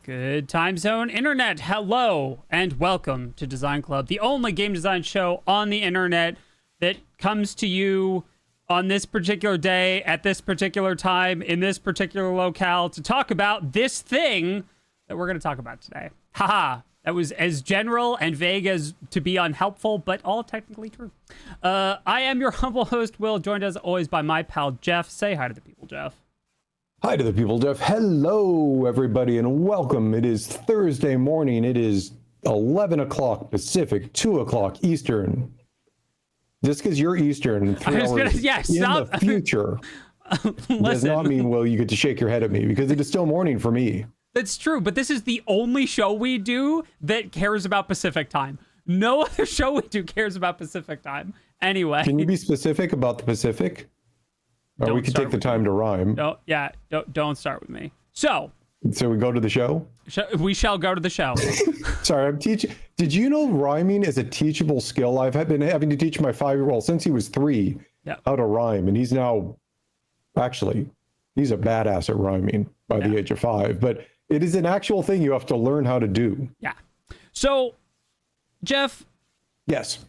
Good time zone internet, hello and welcome to Design Club, the only game design show on the internet that comes to you on this particular day, at this particular time, in this particular locale to talk about this thing that we're going to talk about today. Haha, that was as general and vague as to be unhelpful, but all technically true. I am your humble host, Will, joined as always by my pal, Geoff. Say hi to the people, Geoff. Hi to the people, Geoff. Hello, everybody, and welcome. It is Thursday morning. It is 11 o'clock Pacific, 2 o'clock Eastern. Just because you're Eastern, 3 hours in the future does not mean, well, you get to shake your head at me, because it is still morning for me. That's true, but this is the only show we do that cares about Pacific time. No other show we do cares about Pacific time. Anyway. Can you be specific about the Pacific? Or we could take the time to rhyme. Don't start with me. So we go to the show? We shall go to the show. Sorry, I'm teaching. Did you know rhyming is a teachable skill? I've been having to teach my 5-year-old since he was 3 how to rhyme. And he's now, actually, he's a badass at rhyming by the age of 5. But it is an actual thing you have to learn how to do. Yeah. So, Geoff. Yes.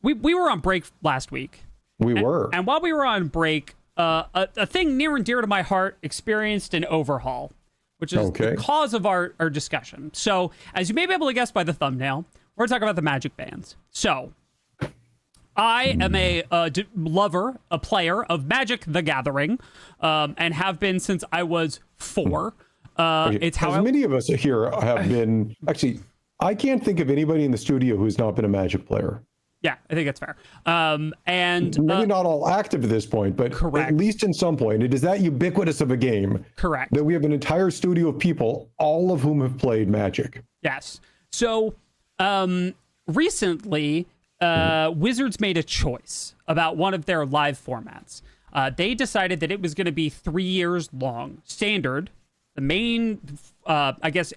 We were on break last week. We were. And while we were on break, a thing near and dear to my heart experienced an overhaul, which is the cause of our discussion. So, as you may be able to guess by the thumbnail, we're talking about the Magic bands. So, I am a player of Magic the Gathering, and have been since I was 4. It's how many of us here have been. Actually, I can't think of anybody in the studio who's not been a Magic player. Yeah, I think that's fair. And maybe not all active at this point, but at least in some point, it is that ubiquitous of a game. Correct. That we have an entire studio of people, all of whom have played Magic. Yes. So recently, Wizards made a choice about one of their live formats. They decided that it was going to be 3 years long. Standard, the main,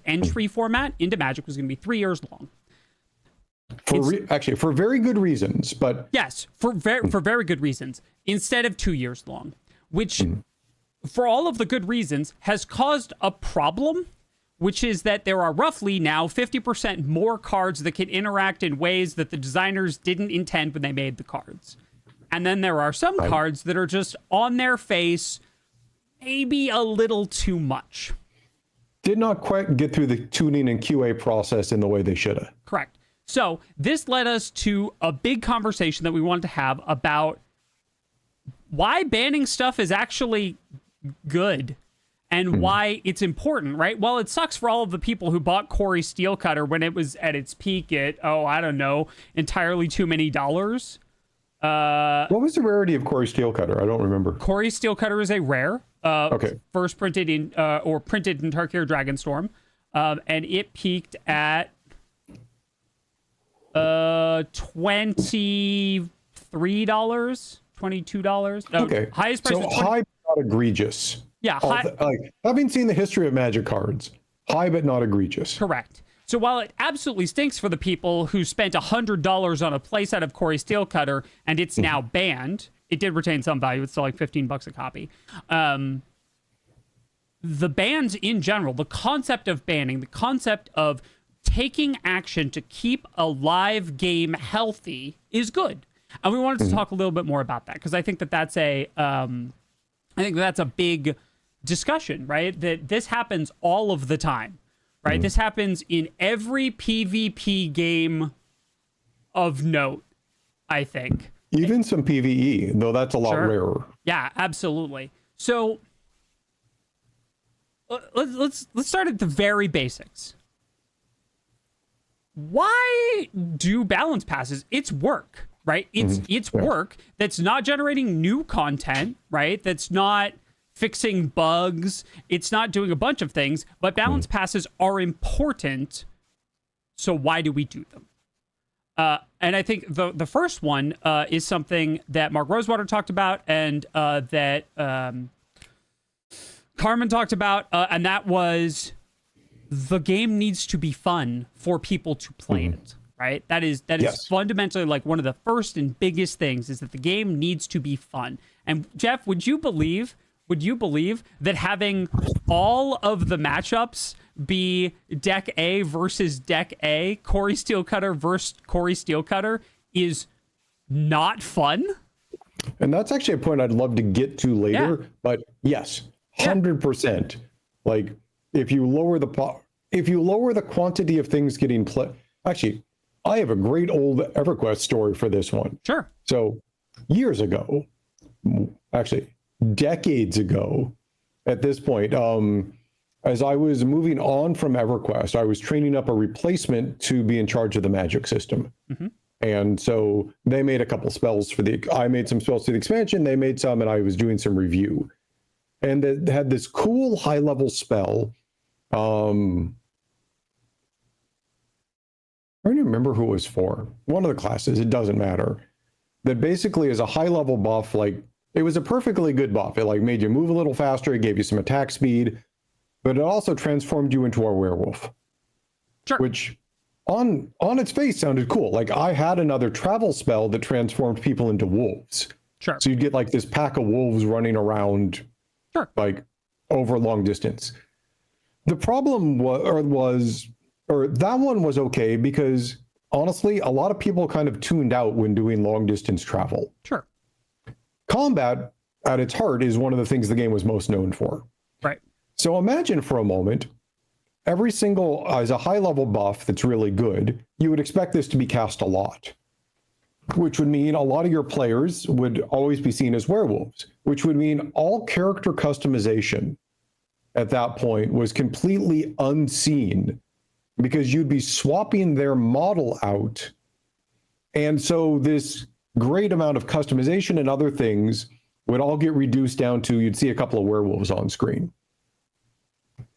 entry format into Magic was going to be 3 years long. For very good reasons, but yes, for very good reasons, instead of 2 years long, which for all of the good reasons has caused a problem, which is that there are roughly now 50% more cards that can interact in ways that the designers didn't intend when they made the cards. And then there are some cards that are just on their face, maybe a little too much. Did not quite get through the tuning and QA process in the way they should have. Correct. So this led us to a big conversation that we wanted to have about why banning stuff is actually good and why it's important, right? Well, it sucks for all of the people who bought Corey Steelcutter when it was at its peak at, entirely too many dollars. What was the rarity of Corey Steelcutter? I don't remember. Corey Steelcutter is a rare, first printed in Tarkir Dragonstorm, and it peaked at $23, $22. No, okay. Highest price. So high but not egregious. Yeah. Having seen the history of Magic cards, high but not egregious. Correct. So while it absolutely stinks for the people who spent $100 on a playset of Corey Steelcutter and it's now banned, it did retain some value. It's still like $15 a copy. The bans in general, the concept of banning, the concept of taking action to keep a live game healthy is good. And we wanted to talk a little bit more about that because I think that that's a big discussion, right? That this happens all of the time, right? This happens in every PvP game of note, I think. Even some PvE, though that's a lot rarer. Yeah, absolutely. So let's start at the very basics. Why do balance passes? It's work, right? It's work that's not generating new content, right? That's not fixing bugs. It's not doing a bunch of things, but balance passes are important. So why do we do them? And I think the first one is something that Mark Rosewater talked about and that Carmen talked about, and that was the game needs to be fun for people to play it, right? That is Yes. fundamentally like one of the first and biggest things is that the game needs to be fun. And Geoff, would you believe that having all of the matchups be deck A versus deck A, Corey Steelcutter versus Corey Steelcutter, is not fun? And that's actually a point I'd love to get to later. Yeah. But yes, 100%. Like if you lower the quantity of things getting played. Actually, I have a great old EverQuest story for this one. Sure. So years ago, actually decades ago, at this point, as I was moving on from EverQuest, I was training up a replacement to be in charge of the magic system. Mm-hmm. And so they made a couple spells I made some spells for the expansion, they made some, and I was doing some review. And it had this cool high-level spell. I don't even remember who it was for. One of the classes, it doesn't matter. That basically is a high-level buff. Like, it was a perfectly good buff. It like made you move a little faster, it gave you some attack speed, but it also transformed you into a werewolf. Sure. Which on its face sounded cool. Like I had another travel spell that transformed people into wolves. Sure. So you'd get like this pack of wolves running around, sure, like over a long distance. The problem was that one was okay because honestly, a lot of people kind of tuned out when doing long distance travel. Sure. Combat at its heart is one of the things the game was most known for. Right. So imagine for a moment, every single, as a high level buff that's really good, you would expect this to be cast a lot, which would mean a lot of your players would always be seen as werewolves, which would mean all character customization at that point was completely unseen because you'd be swapping their model out. And so this great amount of customization and other things would all get reduced down to you'd see a couple of werewolves on screen.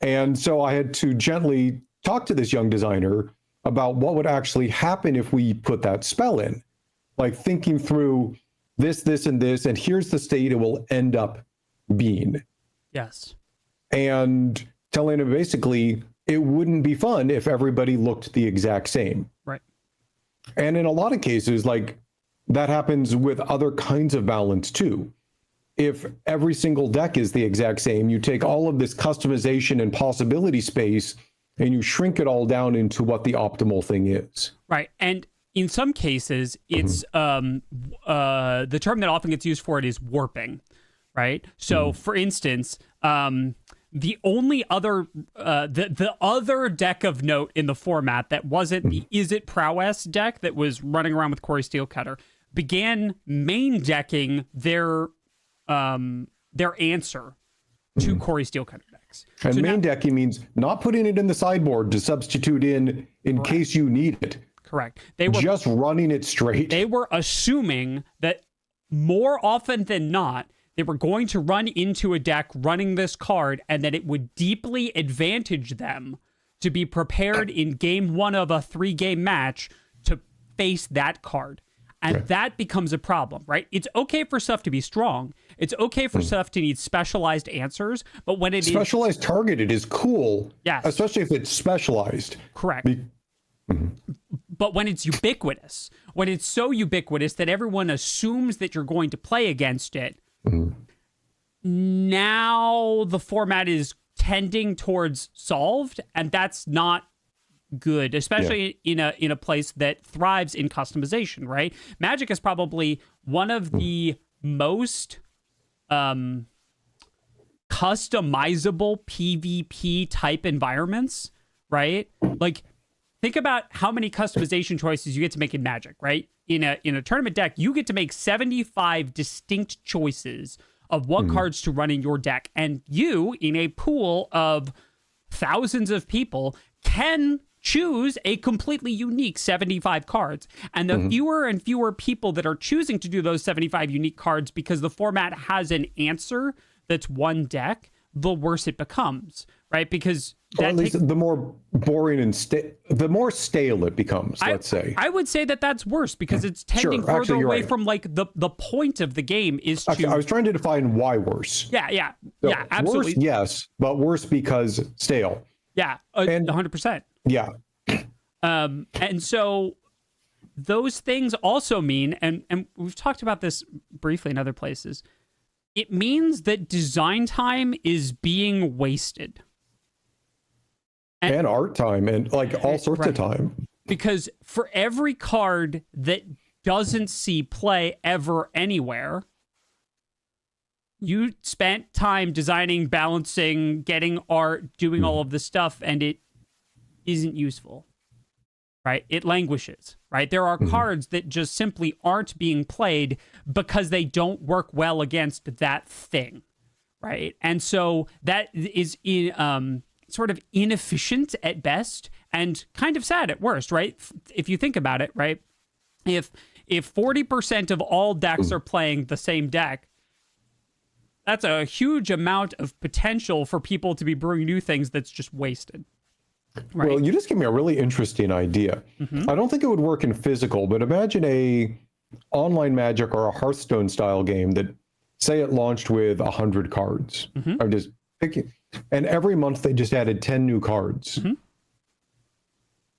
And so I had to gently talk to this young designer about what would actually happen if we put that spell in, like thinking through this, and this, and here's the state it will end up being. Yes. And telling him basically it wouldn't be fun if everybody looked the exact same. Right. And in a lot of cases, like that happens with other kinds of balance too. If every single deck is the exact same, you take all of this customization and possibility space and you shrink it all down into what the optimal thing is. Right. And in some cases, it's the term that often gets used for it is warping, right? So for instance, the only other the other deck of note in the format that wasn't the Is It Prowess deck that was running around with Corey Steelcutter began main decking their answer to Corey Steelcutter decks. And so main decking means not putting it in the sideboard to substitute in case you need it. Correct. They were just running it straight. They were assuming that more often than not, they were going to run into a deck running this card and that it would deeply advantage them to be prepared in game one of a 3-game match to face that card. And that becomes a problem, right? It's okay for stuff to be strong. It's okay for stuff to need specialized answers, but when it specialized targeted is cool. Yes. Especially if it's specialized. Correct. But when it's ubiquitous, when it's so ubiquitous that everyone assumes that you're going to play against it, now the format is tending towards solved, and that's not good, especially in a place that thrives in customization, right? Magic is probably one of the most customizable PvP type environments, right? Like, think about how many customization choices you get to make in Magic, right? In a tournament deck, you get to make 75 distinct choices of what cards to run in your deck. And you, in a pool of thousands of people, can choose a completely unique 75 cards. And the fewer and fewer people that are choosing to do those 75 unique cards because the format has an answer that's one deck, the worse it becomes, right? Because or at least the more boring and the more stale it becomes, let's say. I would say that that's worse because it's tending further away from like the point of the game is to... I was trying to define why worse. Yeah, So absolutely. Worse, yes, but worse because stale. Yeah, 100%. Yeah. And so those things also mean, and we've talked about this briefly in other places, it means that design time is being wasted. And art time and like all sorts of time. Because for every card that doesn't see play ever anywhere, you spent time designing, balancing, getting art, doing all of this stuff, and it isn't useful, right? It languishes, right? There are cards that just simply aren't being played because they don't work well against that thing, right? And so that is sort of inefficient at best and kind of sad at worst, right? If you think about it, right? If 40% of all decks are playing the same deck, that's a huge amount of potential for people to be brewing new things that's just wasted. Right? Well, you just gave me a really interesting idea. I don't think it would work in physical, but imagine a online Magic or a Hearthstone style game that, say, it launched with 100 cards. I'm just picking, and every month they just added 10 new cards.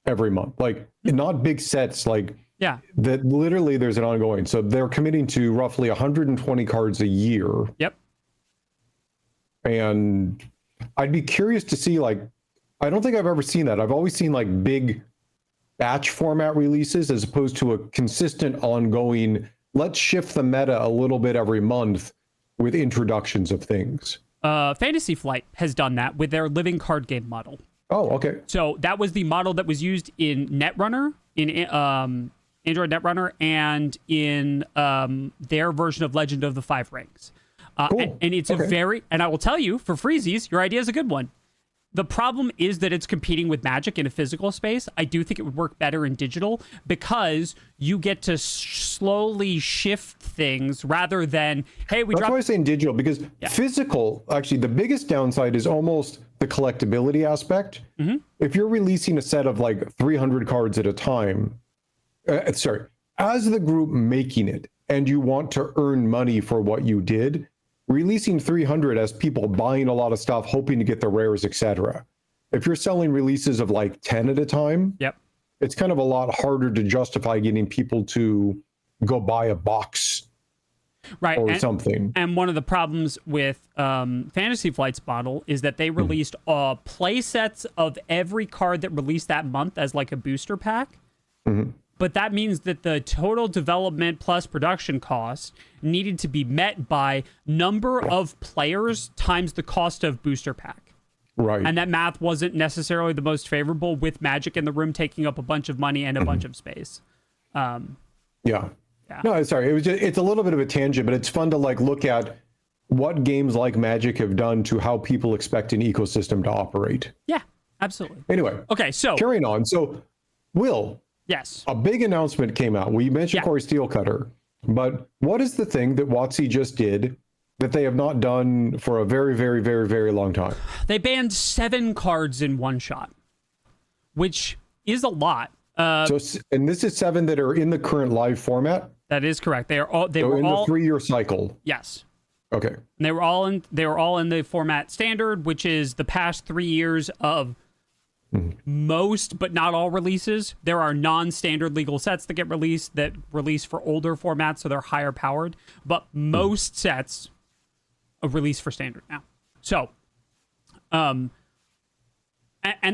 Every month, like not big sets, like that. Literally, there's an ongoing. So they're committing to roughly 120 cards a year. Yep. And I'd be curious to see, like, I don't think I've ever seen that. I've always seen like big batch format releases as opposed to a consistent ongoing, let's shift the meta a little bit every month with introductions of things. Fantasy Flight has done that with their living card game model. Oh, okay. So that was the model that was used in Netrunner, in Android Netrunner, and in their version of Legend of the Five Rings. Cool. And it's a very, and I will tell you, for freezies, your idea is a good one. The problem is that it's competing with Magic in a physical space. I do think it would work better in digital because you get to slowly shift things rather than, hey, That's why I say in digital, because physical, actually, the biggest downside is almost the collectability aspect. If you're releasing a set of like 300 cards at a time, as the group making it, and you want to earn money for what you did, releasing 300 as people buying a lot of stuff, hoping to get the rares, etc. If you're selling releases of like 10 at a time, it's kind of a lot harder to justify getting people to go buy a box or something. And one of the problems with Fantasy Flight's model is that they released play sets of every card that released that month as like a booster pack. But that means that the total development plus production cost needed to be met by number of players times the cost of booster pack. Right. And that math wasn't necessarily the most favorable with Magic in the room taking up a bunch of money and a bunch of space. No, sorry. It's a little bit of a tangent, but it's fun to like look at what games like Magic have done to how people expect an ecosystem to operate. Yeah, absolutely. Anyway. Okay, so carrying on. So, Will. Yes. A big announcement came out. We mentioned Corey Steelcutter, but what is the thing that WotC just did that they have not done for a very, very, very, very long time? They banned 7 cards in one shot, which is a lot. And this is 7 that are in the current live format? That is correct. They were all the 3-year cycle. Yes. Okay. And they were all in the format standard, which is the past 3 years of most but not all releases. There are non-standard legal sets that get released that release for older formats, so they're higher powered, but most sets are released for standard now. So and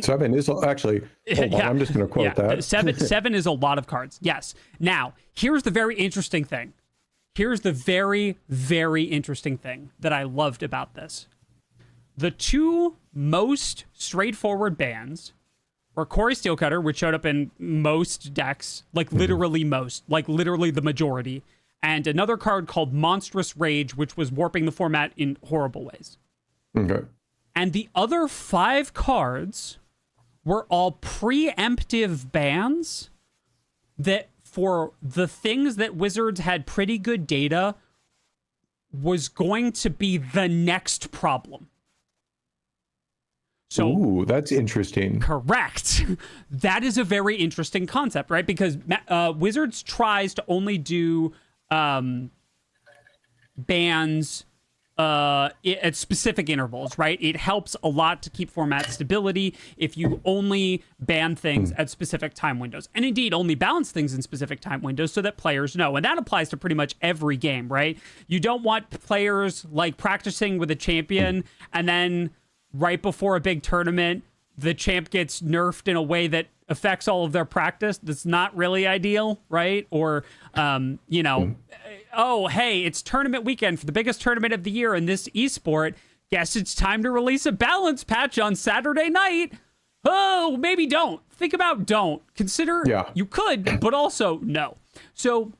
7 is actually, hold on, I'm just going to quote that. 7 is a lot of cards. Yes. Now, here's the very interesting thing. Here's the very, very interesting thing that I loved about this. The 2 most straightforward bans were Corey Steelcutter, which showed up in most decks, like literally most, like literally the majority, and another card called Monstrous Rage, which was warping the format in horrible ways. Okay. And the other 5 cards were all preemptive bans that, for the things that Wizards had pretty good data, was going to be the next problem. So, ooh, that's interesting. Correct. That is a very interesting concept, right? Because Wizards tries to only do bans at specific intervals, right? It helps a lot to keep format stability if you only ban things at specific time windows, and indeed only balance things in specific time windows so that players know. And that applies to pretty much every game, right? You don't want players like practicing with a champion and then right before a big tournament, the champ gets nerfed in a way that affects all of their practice. That's not really ideal, right? Or, oh, hey, it's tournament weekend for the biggest tournament of the year in this esport. Guess it's time to release a balance patch on Saturday night. Oh, maybe don't. Think about don't. Consider you could, but also no. So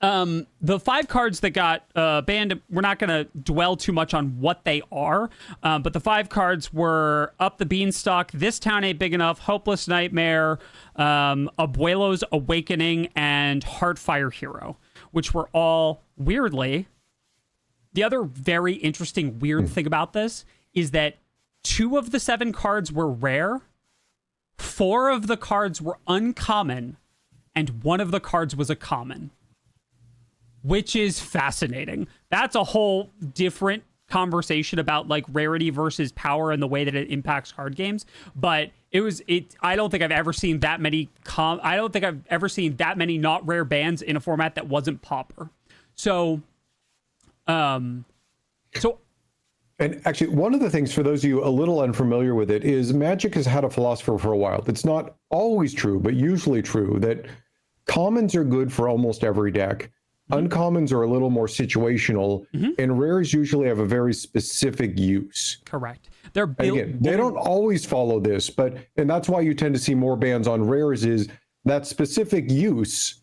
the 5 cards that got banned, we're not going to dwell too much on what they are, but the 5 cards were Up the Beanstalk, This Town Ain't Big Enough, Hopeless Nightmare, Abuelo's Awakening, and Heartfire Hero, which were all, weirdly, the other very interesting weird thing about this is that 2 of the 7 cards were rare, 4 of the cards were uncommon, and 1 of the cards was a common. Which is fascinating. That's a whole different conversation about like rarity versus power and the way that it impacts card games. But I don't think I've ever seen that many not rare bans in a format that wasn't Pauper. And actually, one of the things for those of you a little unfamiliar with it is Magic has had a philosophy for a while. It's not always true, but usually true, that commons are good for almost every deck. Uncommons are a little more situational, and rares usually have a very specific use. Correct. Again, they don't always follow this, and that's why you tend to see more bans on rares is that specific use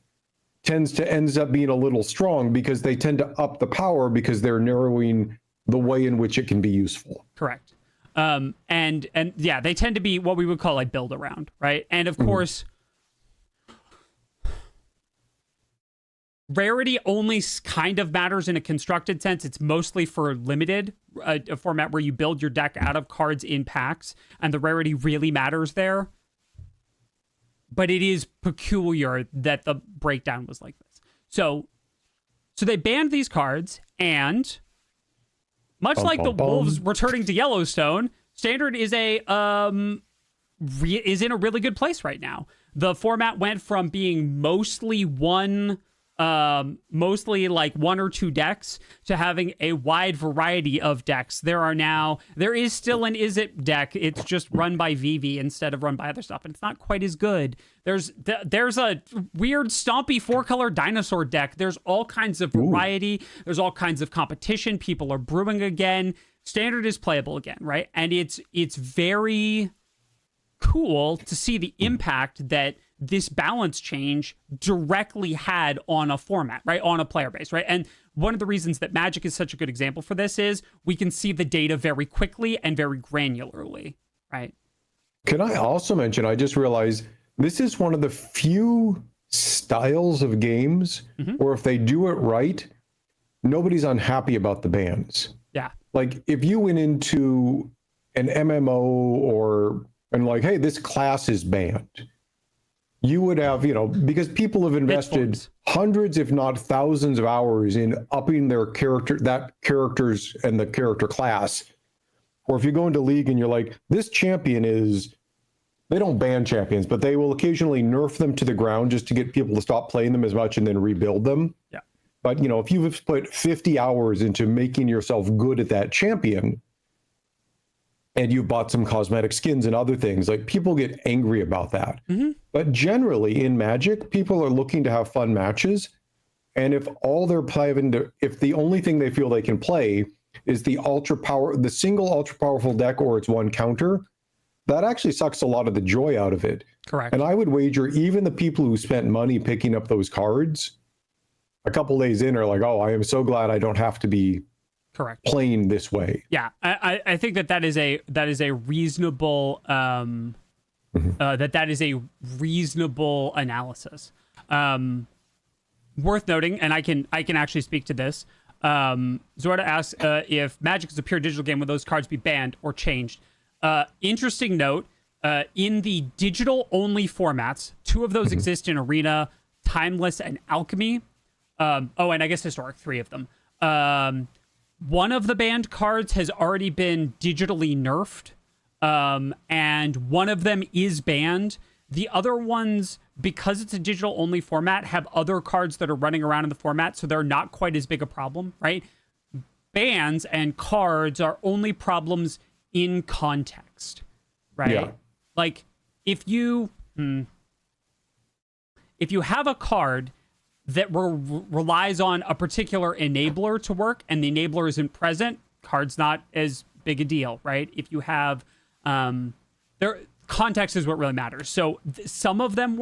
ends up being a little strong because they tend to up the power because they're narrowing the way in which it can be useful. Correct. And yeah, they tend to be what we would call like build around, right? And of course, rarity only kind of matters in a constructed sense. It's mostly for limited, a format where you build your deck out of cards in packs, and the rarity really matters there. But it is peculiar that the breakdown was like this. So they banned these cards, and much like the Wolves returning to Yellowstone, Standard is in a really good place right now. The format went from being mostly like 1 or 2 decks to having a wide variety of decks. There is still an Is It deck. It's just run by VV instead of run by other stuff, and it's not quite as good. There's a weird stompy 4-color dinosaur deck. There's all kinds of variety. There's all kinds of competition. People are brewing again. Standard is playable again, right? And it's very cool to see the impact that this balance change directly had on a format, right? On a player base, right? And one of the reasons that Magic is such a good example for this is we can see the data very quickly and very granularly, right? Can I also mention, I just realized this is one of the few styles of games where if they do it right, nobody's unhappy about the bans. Yeah. Like if you went into an MMO and like, hey, this class is banned, you would have, because people have invested hundreds, if not thousands of hours in upping their characters and the character class. Or if you go into League and you're like, this champion they don't ban champions, but they will occasionally nerf them to the ground just to get people to stop playing them as much and then rebuild them. Yeah. But, if you've put 50 hours into making yourself good at that champion, and you've bought some cosmetic skins and other things, like people get angry about that. But generally in Magic, people are looking to have fun matches. And if the only thing they feel they can play is the single ultra powerful deck or its one counter, that actually sucks a lot of the joy out of it. Correct. And I would wager even the people who spent money picking up those cards, a couple days in are like, oh, I am so glad I don't have to be playing this way. Yeah, I think that is a reasonable that is a reasonable analysis. Worth noting, and I can actually speak to this. Zorda asks if Magic is a pure digital game, would those cards be banned or changed? Interesting note. In the digital only formats, 2 of those exist in Arena, Timeless, and Alchemy. And I guess Historic, 3 of them. one of the banned cards has already been digitally nerfed, and one of them is banned. The other ones, because it's a digital only format, have other cards that are running around in the format, so they're not quite as big a problem, right? Bans and cards are only problems in context, right? Yeah. Like if you have a card that relies on a particular enabler to work and the enabler isn't present, card's not as big a deal, right? If you have context is what really matters. So some of them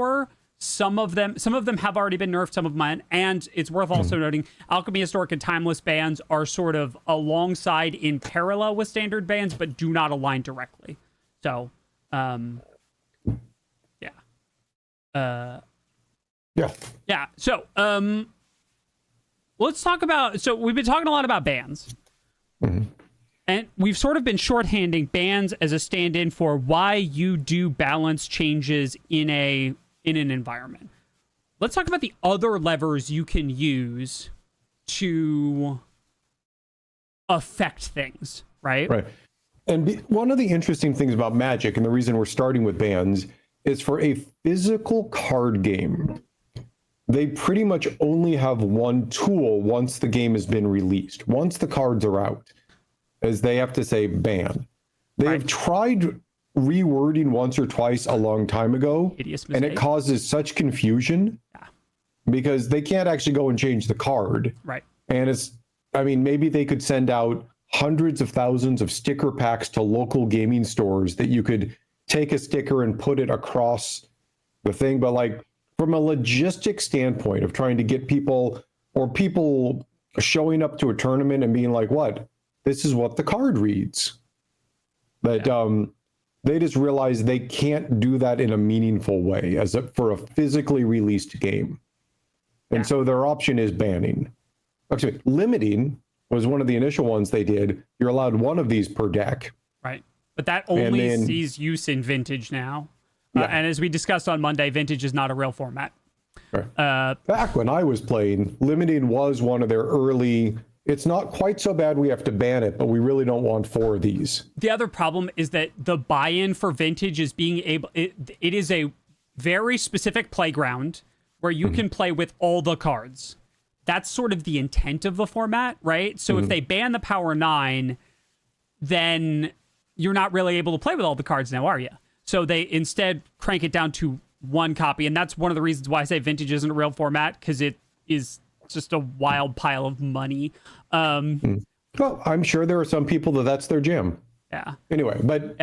have already been nerfed, some of mine, and it's worth also noting Alchemy, Historic, and Timeless bans are sort of alongside in parallel with standard bans, but do not align directly. So, yeah. So, let's talk about. So we've been talking a lot about bans, and we've sort of been shorthanding bans as a stand-in for why you do balance changes in an environment. Let's talk about the other levers you can use to affect things, right? Right. And one of the interesting things about Magic, and the reason we're starting with bans, is for a physical card game, they pretty much only have one tool once the game has been released. Once the cards are out, as they have to say ban. They have tried rewording once or twice a long time ago, and it causes such confusion because they can't actually go and change the card. Right. And maybe they could send out hundreds of thousands of sticker packs to local gaming stores that you could take a sticker and put it across the thing. But like from a logistic standpoint of trying to get people showing up to a tournament and being like, what? This is what the card reads. But they just realize they can't do that in a meaningful way for a physically released game. And so their option is banning. Actually, limiting was one of the initial ones they did. You're allowed one of these per deck. Right. But that only sees use in Vintage now. And as we discussed on Monday, Vintage is not a real format. Right. Back when I was playing, limiting was one of their early... It's not quite so bad we have to ban it, but we really don't want 4 of these. The other problem is that the buy-in for Vintage is being able... It is a very specific playground where you can play with all the cards. That's sort of the intent of the format, right? So if they ban the Power 9, then you're not really able to play with all the cards now, are you? So they instead crank it down to 1 copy, and that's one of the reasons why I say Vintage isn't a real format, because it is just a wild pile of money. Well, I'm sure there are some people that's their jam. Yeah. Anyway, but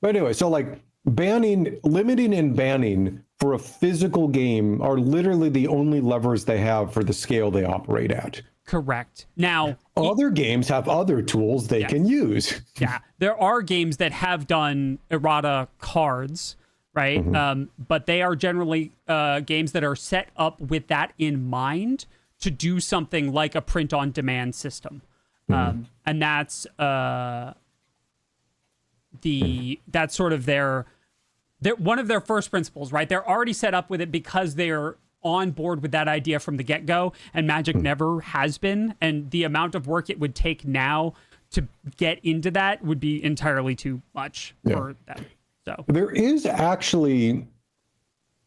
anyway, so like limiting and banning for a physical game are literally the only levers they have for the scale they operate at. Correct. Now, other games have other tools they can use. Yeah, there are games that have done errata cards, right? But they are generally games that are set up with that in mind to do something like a print-on-demand system. And that's that's sort of their one of their first principles, right? They're already set up with it because they're on board with that idea from the get-go, and Magic never has been, and the amount of work it would take now to get into that would be entirely too much for them. So there is actually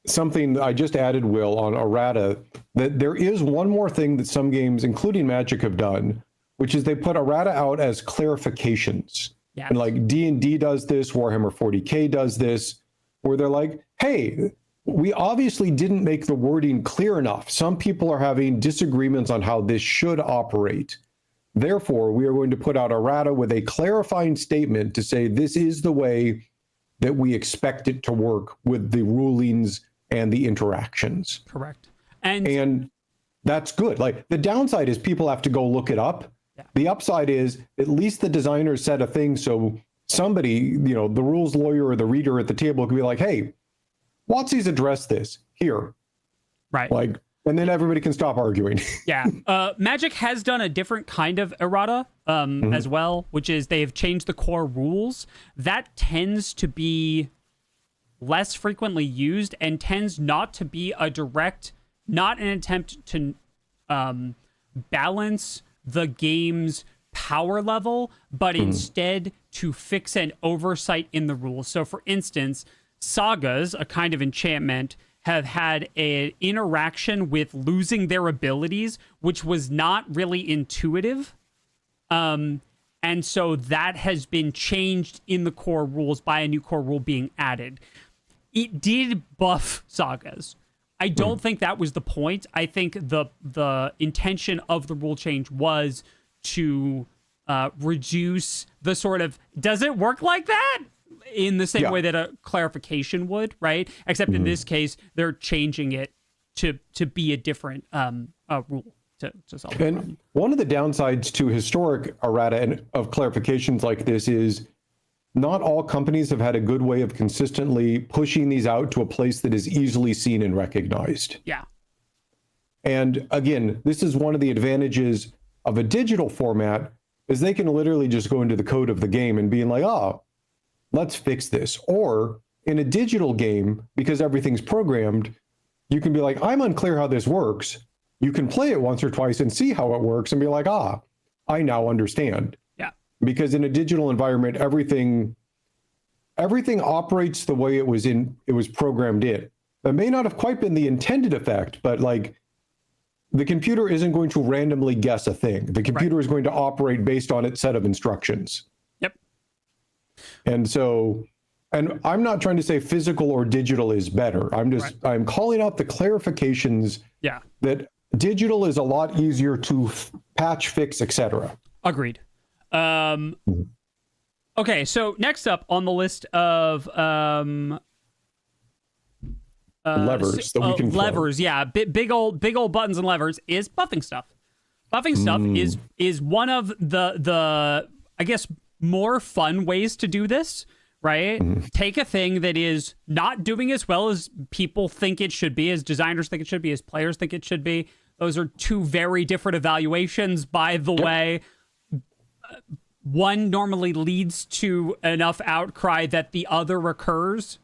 something I just added, Will, on Errata, that there is one more thing that some games, including Magic, have done, which is they put Errata out as clarifications. Yes. And like D&D does this, Warhammer 40K does this, where they're like, hey, we obviously didn't make the wording clear enough. Some people are having disagreements on how this should operate. Therefore, we are going to put out Errata with a clarifying statement to say this is the way that we expect it to work with the rulings and the interactions. correct. And that's good. Like the downside is people have to go look it up. Yeah. The upside is at least the designers said a thing so somebody, the rules lawyer or the reader at the table could be like, hey, WotC's addressed this here. Right. Like, and then everybody can stop arguing. Yeah. Magic has done a different kind of errata as well, which is they have changed the core rules. That tends to be less frequently used and tends not to be not an attempt to balance the game's power level, but instead to fix an oversight in the rules. So for instance, sagas, a kind of enchantment, have had an interaction with losing their abilities, which was not really intuitive. And so that has been changed in the core rules by a new core rule being added. It did buff sagas. I don't think that was the point. I think the intention of the rule change was to reduce the sort of, does it work like that? In the same way that a clarification would, right? Except in this case, they're changing it to be a different rule to solve the problem. One of the downsides to historic errata and of clarifications like this is not all companies have had a good way of consistently pushing these out to a place that is easily seen and recognized. Yeah. And again, this is one of the advantages of a digital format, is they can literally just go into the code of the game and being like, oh, let's fix this. Or in a digital game, because everything's programmed, you can be like, I'm unclear how this works. You can play it once or twice and see how it works and be like, I now understand. Yeah. Because in a digital environment, everything operates the way it was programmed in. That may not have quite been the intended effect, but like the computer isn't going to randomly guess a thing. The computer is going to operate based on its set of instructions. Yep. And so, and I'm not trying to say physical or digital is better. I'm calling out the clarifications that digital is a lot easier to patch, fix, etc. Agreed. Okay, so next up on the list of levers that we can levers, big old buttons and levers is buffing stuff. Buffing stuff is one of the I guess more fun ways to do this, right? Take a thing that is not doing as well as people think it should be, as designers think it should be, as players think it should be. Those are two very different evaluations, by the way. One normally leads to enough outcry that the other occurs.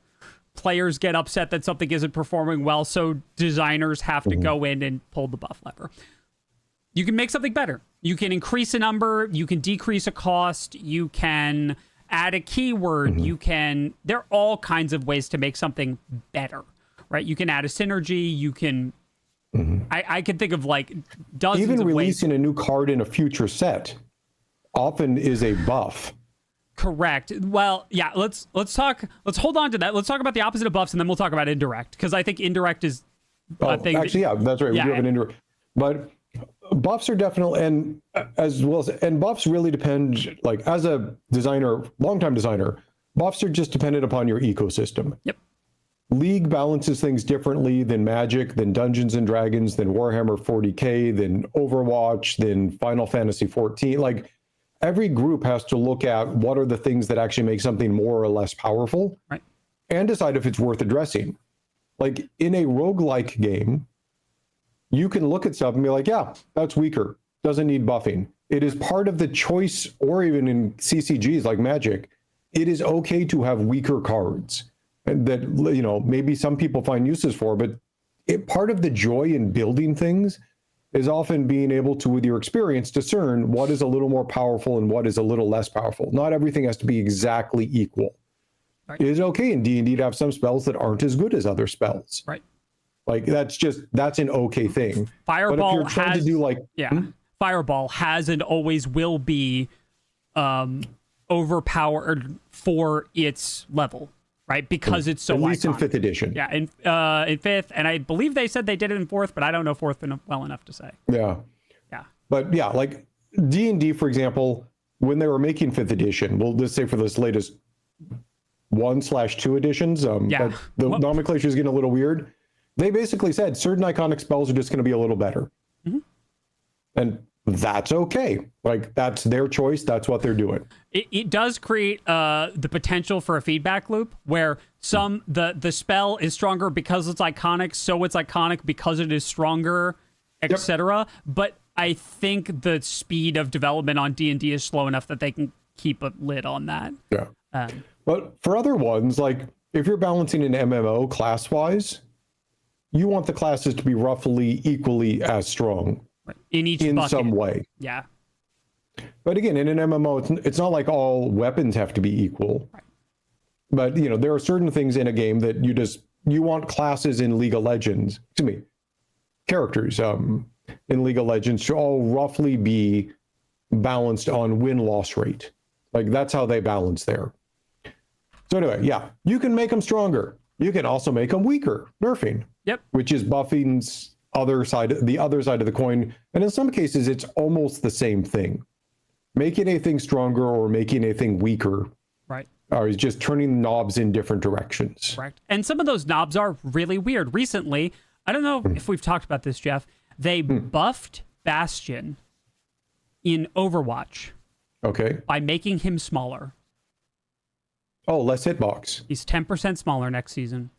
Players get upset that something isn't performing well, so designers have to go in and pull the buff lever. You can make something better. You can increase a number, you can decrease a cost, you can add a keyword, there are all kinds of ways to make something better, right? You can add a synergy, you can, I can think of like dozens even of ways. Releasing a new card in a future set often is a buff. Correct. Well, yeah, let's hold on to that. Let's talk about the opposite of buffs, and then we'll talk about indirect, because I think indirect is a thing. Actually, that's right. We do have an indirect. But buffs are definitely, and buffs really depend, like as a designer, longtime designer, buffs are just dependent upon your ecosystem. Yep. League balances things differently than Magic, than Dungeons and Dragons, than Warhammer 40K, than Overwatch, than Final Fantasy 14. Like, every group has to look at what are the things that actually make something more or less powerful, right, and decide if it's worth addressing. Like in a roguelike game, you can look at stuff and be like, yeah, that's weaker, doesn't need buffing. It is part of the choice, or even in CCGs like Magic, it is okay to have weaker cards that, you know, maybe some people find uses for, but part of the joy in building things is often being able to, with your experience, discern what is a little more powerful and what is a little less powerful. Not everything has to be exactly equal. Right. It is okay in D&D to have some spells that aren't as good as other spells. Right. Like that's an okay thing. Fireball but if you're trying to do like Fireball has and always will be overpowered for its level. Right, because it's so at least iconic. In 5th edition. Yeah, in 5th, and I believe they said they did it in 4th, but I don't know 4th well enough to say. Yeah. But yeah, like D&D, for example, when they were making 5th edition, we'll just say for this latest 1/2 editions, but the nomenclature is getting a little weird. They basically said certain iconic spells are just going to be a little better, and that's okay. Like that's their choice. That's what they're doing. It does create the potential for a feedback loop where the spell is stronger because it's iconic, so it's iconic because it is stronger, etc. But I think the speed of development on D&D is slow enough that they can keep a lid on that. Yeah. But for other ones, like if you're balancing an MMO class-wise, you want the classes to be roughly equally as strong. In each in bucket. some way. Yeah. But again, in an MMO, it's not like all weapons have to be equal. Right. But, you know, there are certain things in a game that you want classes in League of Legends, characters in League of Legends to all roughly be balanced on win-loss rate. Like, that's how they balance there. So anyway, yeah, you can make them stronger. You can also make them weaker, nerfing. Yep. Which is buffing's the other side of the coin. And in some cases, it's almost the same thing. Making a thing stronger or making a thing weaker, right, is just turning knobs in different directions. Correct. And some of those knobs are really weird. Recently, I don't know if we've talked about this, Geoff, they buffed Bastion in Overwatch. Okay. By making him smaller. Oh, less hitbox. He's 10% smaller next season.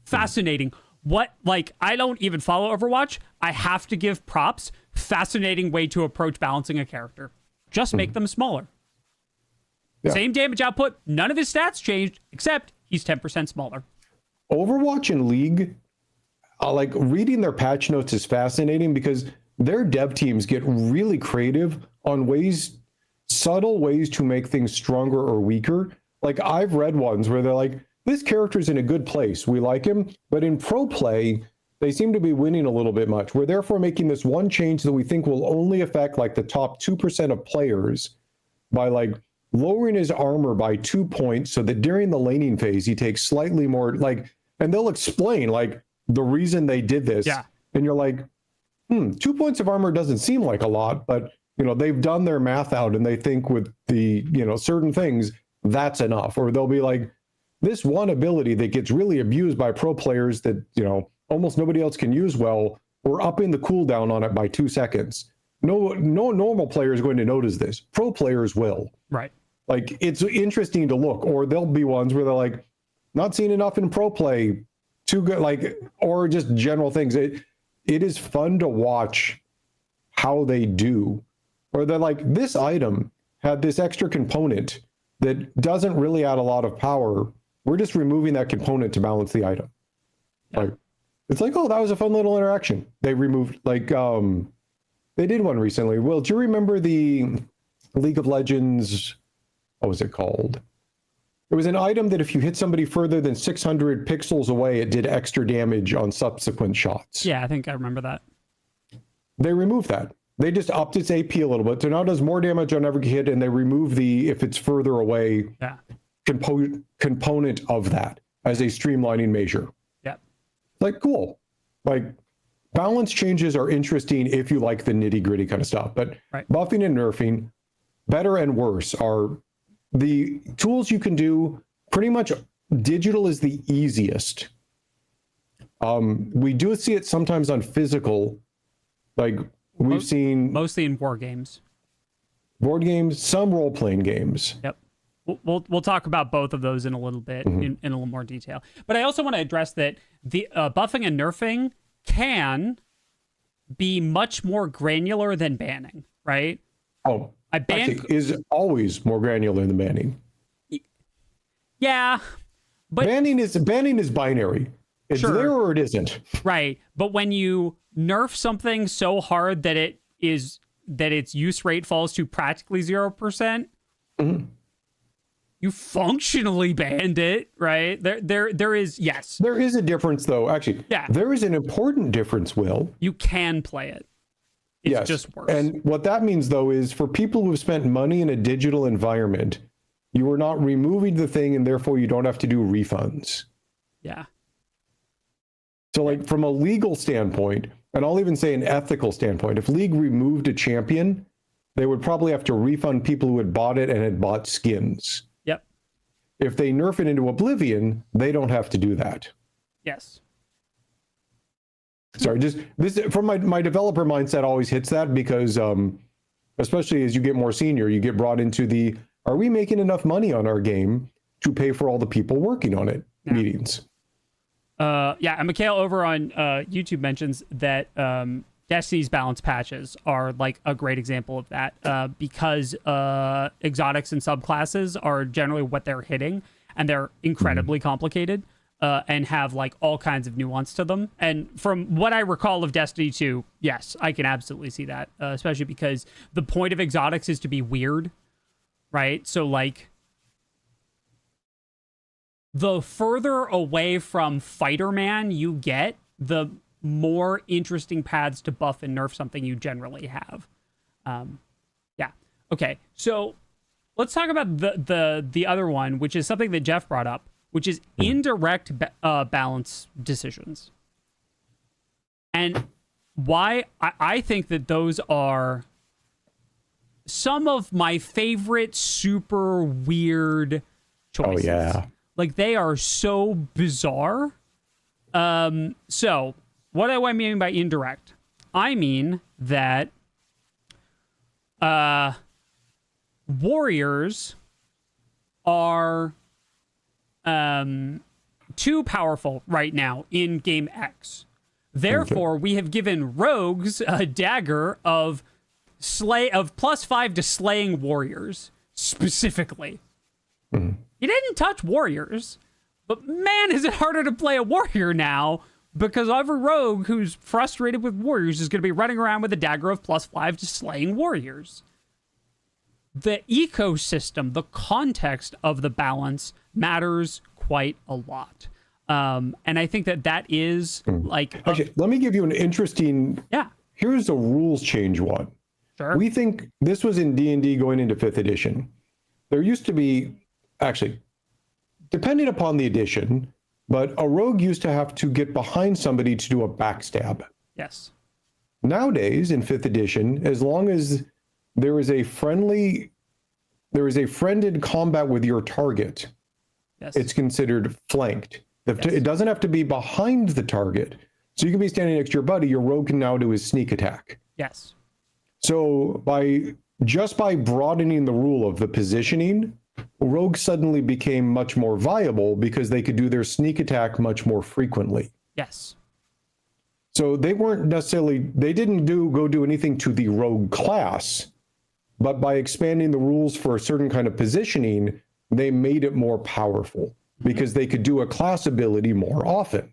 Fascinating. What, like, I don't even follow Overwatch. I have to give props. Fascinating way to approach balancing a character. Just make them smaller. Yeah. Same damage output. None of his stats changed, except he's 10% smaller. Overwatch and League, like, reading their patch notes is fascinating because their dev teams get really creative on subtle ways to make things stronger or weaker. Like, I've read ones where they're like, this character's in a good place. We like him. But in pro play, they seem to be winning a little bit much. We're therefore making this one change that we think will only affect like the top 2% of players by like lowering his armor by 2 points so that during the laning phase, he takes slightly more, like, and they'll explain like the reason they did this. Yeah. And you're like, 2 points of armor doesn't seem like a lot, but you know, they've done their math out and they think with the, you know, certain things, that's enough. Or they'll be like, this one ability that gets really abused by pro players that, you know, almost nobody else can use well, we're upping the cooldown on it by 2 seconds. No normal player is going to notice this. Pro players will. Right. Like, it's interesting to look. Or there'll be ones where they're like, not seeing enough in pro play, too good, like, or just general things. It is fun to watch how they do. Or they're like, this item had this extra component that doesn't really add a lot of power. We're just removing that component to balance the item. Yeah. Like, it's like, oh, that was a fun little interaction. They removed, like, they did one recently. Will, do you remember the League of Legends, what was it called? It was an item that if you hit somebody further than 600 pixels away, it did extra damage on subsequent shots. Yeah, I think I remember that. They removed that. They just upped its AP a little bit. So now it does more damage on every hit, and they remove the, if it's further away, component of that as a streamlining measure. Like, cool. Like, balance changes are interesting if you like the nitty gritty kind of stuff, but buffing and nerfing, better and worse, are the tools you can do. Pretty much digital is the easiest. We do see it sometimes on physical, like we've seen mostly in board games, some role-playing games. Yep. We'll talk about both of those in a little bit, in a little more detail. But I also want to address that the buffing and nerfing can be much more granular than banning, right? Oh, is always more granular than banning. Yeah, but banning is binary. It's there or it isn't. Right, but when you nerf something so hard that its use rate falls to practically 0%. You functionally banned it, right? There is, yes. There is a difference, though. Actually, there is an important difference, Will. You can play it. It's just worse. And what that means, though, is for people who have spent money in a digital environment, you are not removing the thing, and therefore you don't have to do refunds. Yeah. So, like, from a legal standpoint, and I'll even say an ethical standpoint, if League removed a champion, they would probably have to refund people who had bought it and had bought skins. If they nerf it into oblivion, they don't have to do that. Yes. Sorry, just this from my developer mindset always hits that because especially as you get more senior, you get brought into the, are we making enough money on our game to pay for all the people working on it meetings? And Mikhail over on YouTube mentions that Destiny's balance patches are like a great example of that because exotics and subclasses are generally what they're hitting, and they're incredibly complicated. and have like all kinds of nuance to them. And from what I recall of Destiny 2, yes, I can absolutely see that, especially because the point of exotics is to be weird, right? So like the further away from Fighter Man you get, the more interesting paths to buff and nerf something you generally have. Yeah. Okay. So let's talk about the other one, which is something that Geoff brought up, which is indirect balance decisions. And why I think that those are some of my favorite super weird choices. Oh, yeah. Like, they are so bizarre. So what do I mean by indirect? I mean that warriors are too powerful right now in game X. Therefore, we have given rogues a dagger of +5 to slaying warriors specifically. You didn't touch warriors, but man, is it harder to play a warrior now, because every rogue who's frustrated with warriors is going to be running around with a dagger of +5 to slaying warriors. The ecosystem, the context of the balance matters quite a lot. And I think that is like... Actually, let me give you an interesting... Yeah. Here's a rules change one. Sure. We think this was in D&D going into 5th edition. There used to be, actually, depending upon the edition, but a rogue used to have to get behind somebody to do a backstab. Yes. Nowadays, in 5th edition, as long as there is a friended combat with your target, Yes. it's considered flanked. It doesn't have to be behind the target. So you can be standing next to your buddy, your rogue can now do his sneak attack. Yes. So by broadening the rule of the positioning, rogues suddenly became much more viable because they could do their sneak attack much more frequently. Yes. So they didn't go do anything to the rogue class, but by expanding the rules for a certain kind of positioning, they made it more powerful because they could do a class ability more often.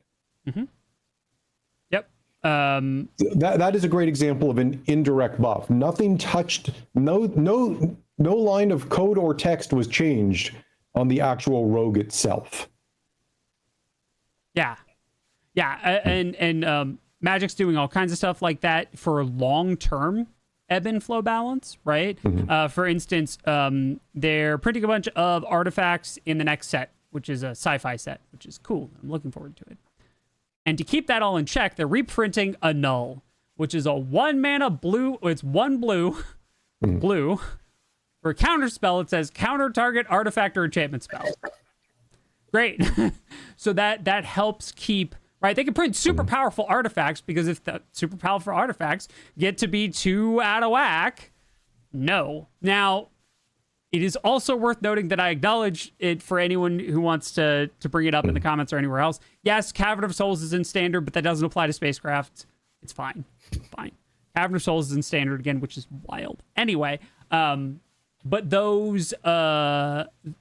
Yep. That is a great example of an indirect buff. Nothing touched, no line of code or text was changed on the actual rogue itself. Yeah. And Magic's doing all kinds of stuff like that for long-term ebb and flow balance, right? For instance, they're printing a bunch of artifacts in the next set, which is a sci-fi set, which is cool. I'm looking forward to it. And to keep that all in check, they're reprinting a null, which is a 1 mana blue. It's 1 blue, blue. For a counter spell, it says counter target artifact or enchantment spell. Great. So that helps keep, right? They can print super powerful artifacts, because if the super powerful artifacts get to be too out of whack, no. Now, it is also worth noting that I acknowledge it for anyone who wants to bring it up in the comments or anywhere else. Yes, Cavern of Souls is in standard, but that doesn't apply to spacecraft. It's fine. Fine. Cavern of Souls is in standard again, which is wild. Anyway, but those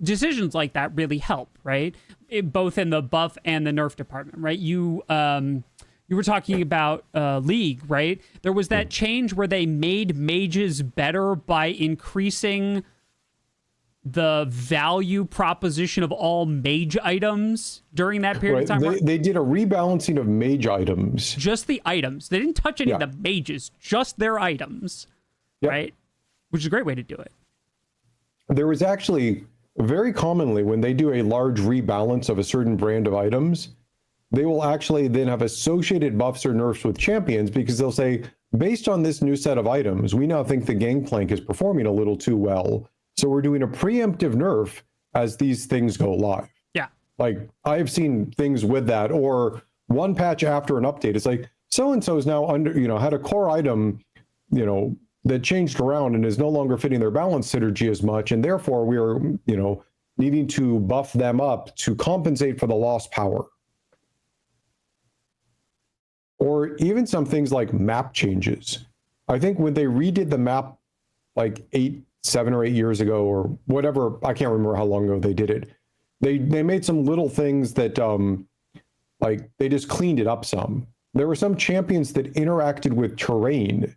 decisions like that really help, right? Both in the buff and the nerf department, right? You were talking about League, right? There was that change where they made mages better by increasing the value proposition of all mage items during that period of time. They did a rebalancing of mage items. Just the items. They didn't touch any of the mages, just their items, right? Which is a great way to do it. There was actually, very commonly, when they do a large rebalance of a certain brand of items, they will actually then have associated buffs or nerfs with champions, because they'll say, based on this new set of items, we now think the Gangplank is performing a little too well. So we're doing a preemptive nerf as these things go live. Yeah. Like, I've seen things with that, or one patch after an update. It's like, so-and-so is now had a core item, that changed around and is no longer fitting their balance synergy as much. And therefore we are, needing to buff them up to compensate for the lost power. Or even some things like map changes. I think when they redid the map like 7 or 8 years ago, or whatever, I can't remember how long ago they did it. They made some little things that Like, they just cleaned it up some. There were some champions that interacted with terrain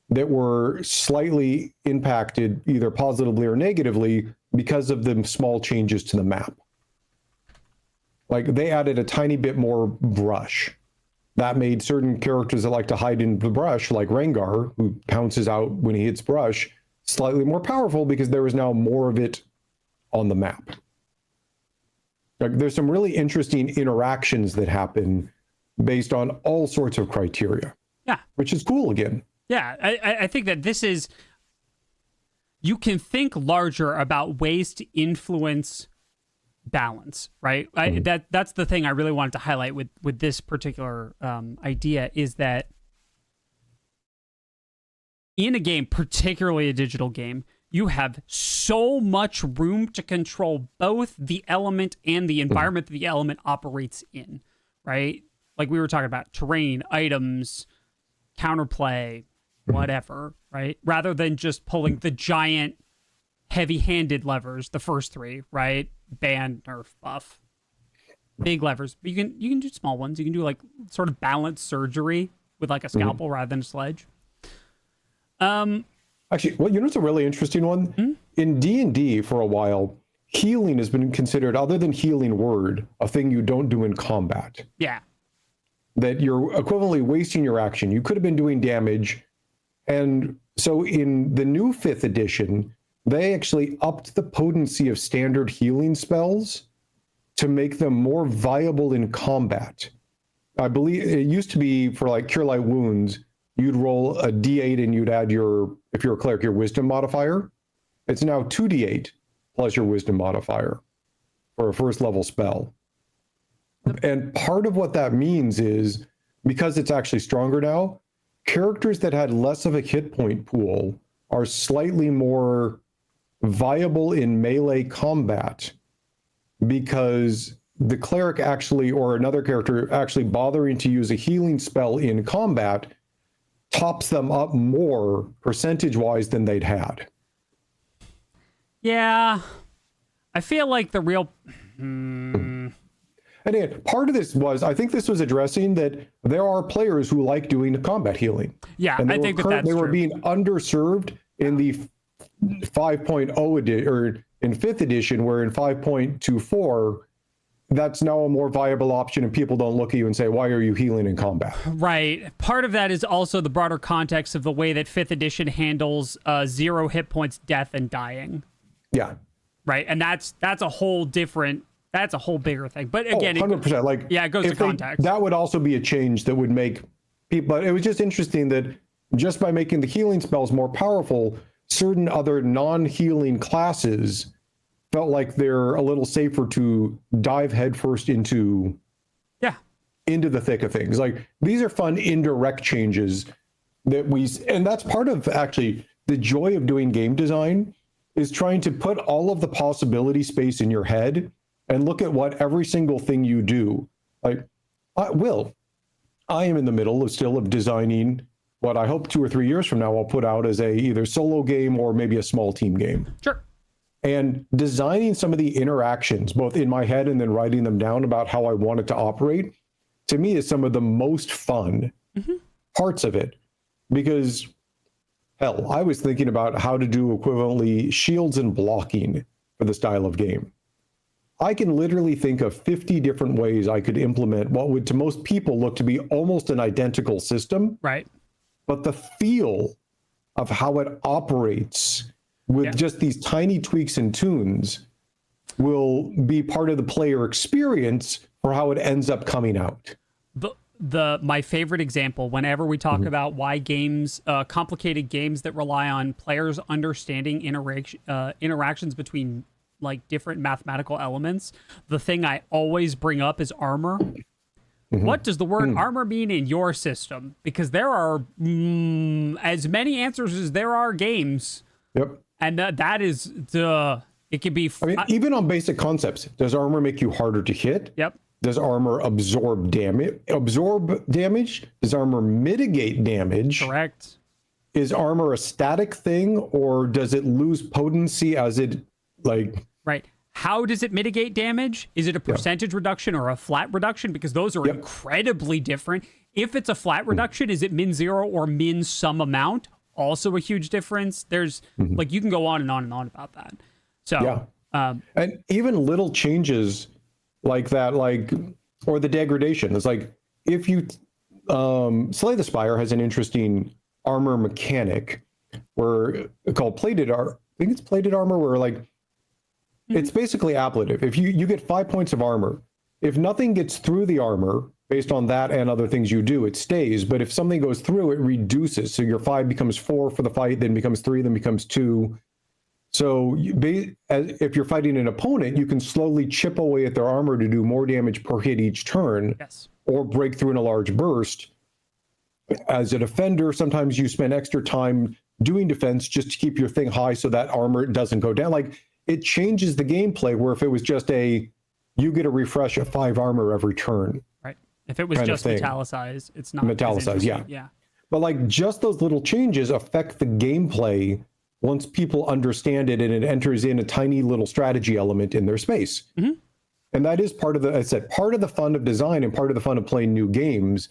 that were slightly impacted either positively or negatively because of the small changes to the map. Like, they added a tiny bit more brush. That made certain characters that like to hide in the brush, like Rengar, who pounces out when he hits brush, slightly more powerful because there is now more of it on the map. Like, there's some really interesting interactions that happen based on all sorts of criteria. Yeah. Which is cool again. Yeah, I think that this is... You can think larger about ways to influence balance, right? That's the thing I really wanted to highlight with this particular idea, is that in a game, particularly a digital game, you have so much room to control both the element and the environment that the element operates in, right? Like we were talking about terrain, items, counterplay, whatever, right? Rather than just pulling the giant heavy-handed levers, the first three, right? Ban, nerf, buff. Big levers. But you can do small ones. You can do like sort of balanced surgery with like a scalpel rather than a sledge. Actually, well, you know what's a really interesting one? In D&D for a while, healing has been considered, other than healing word, a thing you don't do in combat. Yeah. That you're equivalently wasting your action. You could have been doing damage. And so in the new 5th edition, they actually upped the potency of standard healing spells to make them more viable in combat. I believe it used to be for like Cure Light Wounds, you'd roll a D8 and you'd add your, if you're a cleric, your wisdom modifier. It's now 2D8 plus your wisdom modifier for a first level spell. And part of what that means is, because it's actually stronger now, characters that had less of a hit point pool are slightly more viable in melee combat, because the cleric actually, or another character actually bothering to use a healing spell in combat tops them up more percentage-wise than they'd had. Yeah. I feel like the real... And again, part of this was, I think this was addressing that there are players who like doing combat healing. Yeah, and I think that's they were true. being underserved in the 5.0 edition, or in 5th edition, where in 5.24, that's now a more viable option, and people don't look at you and say, why are you healing in combat? Right. Part of that is also the broader context of the way that 5th edition handles 0 hit points, death, and dying. Yeah. Right. And that's a whole different... That's a whole bigger thing. But again, 100%. Like, yeah, it goes to context. That would also be a change that would make people, but it was just interesting that just by making the healing spells more powerful, certain other non-healing classes felt like they're a little safer to dive headfirst into the thick of things. Like, these are fun indirect changes that and that's part of actually the joy of doing game design, is trying to put all of the possibility space in your head and look at what every single thing you do. Like, I am in the middle of designing what I hope 2 or 3 years from now I'll put out as a either solo game or maybe a small team game. Sure. And designing some of the interactions, both in my head and then writing them down about how I want it to operate, to me is some of the most fun parts of it. Because, hell, I was thinking about how to do equivalently shields and blocking for the style of game. I can literally think of 50 different ways I could implement what would to most people look to be almost an identical system. Right. But the feel of how it operates with just these tiny tweaks and tunes will be part of the player experience for how it ends up coming out. My favorite example, whenever we talk about why games, complicated games that rely on players understanding interactions between like different mathematical elements, the thing I always bring up is armor. What does the word armor mean in your system? Because there are as many answers as there are games. Yep. And that is it could be... I mean, even on basic concepts, does armor make you harder to hit? Yep. Does armor absorb damage? Does armor mitigate damage? Correct. Is armor a static thing, or does it lose potency as it, like... Right. how does it mitigate damage? Is it a percentage reduction or a flat reduction? Because those are incredibly different. If it's a flat reduction, is it min 0 or min some amount? Also a huge difference. There's like, you can go on and on and on about that. So, and even little changes like that, like, or the degradation. It's like, if you, Slay the Spire has an interesting armor mechanic where called plated armor. I think it's plated armor where like, it's basically ablative. If you get 5 points of armor, if nothing gets through the armor based on that and other things you do, it stays. But if something goes through, it reduces. So your 5 becomes 4 for the fight, then becomes 3, then becomes 2. So if you're fighting an opponent, you can slowly chip away at their armor to do more damage per hit each turn, or break through in a large burst. As a defender, sometimes you spend extra time doing defense just to keep your thing high so that armor doesn't go down. Like, it changes the gameplay, where if it was just you get a refresh of 5 armor every turn. Right. If it was just metallicized, it's not metallicized. Yeah. But like, just those little changes affect the gameplay once people understand it, and it enters in a tiny little strategy element in their space. And that is part of part of the fun of design, and part of the fun of playing new games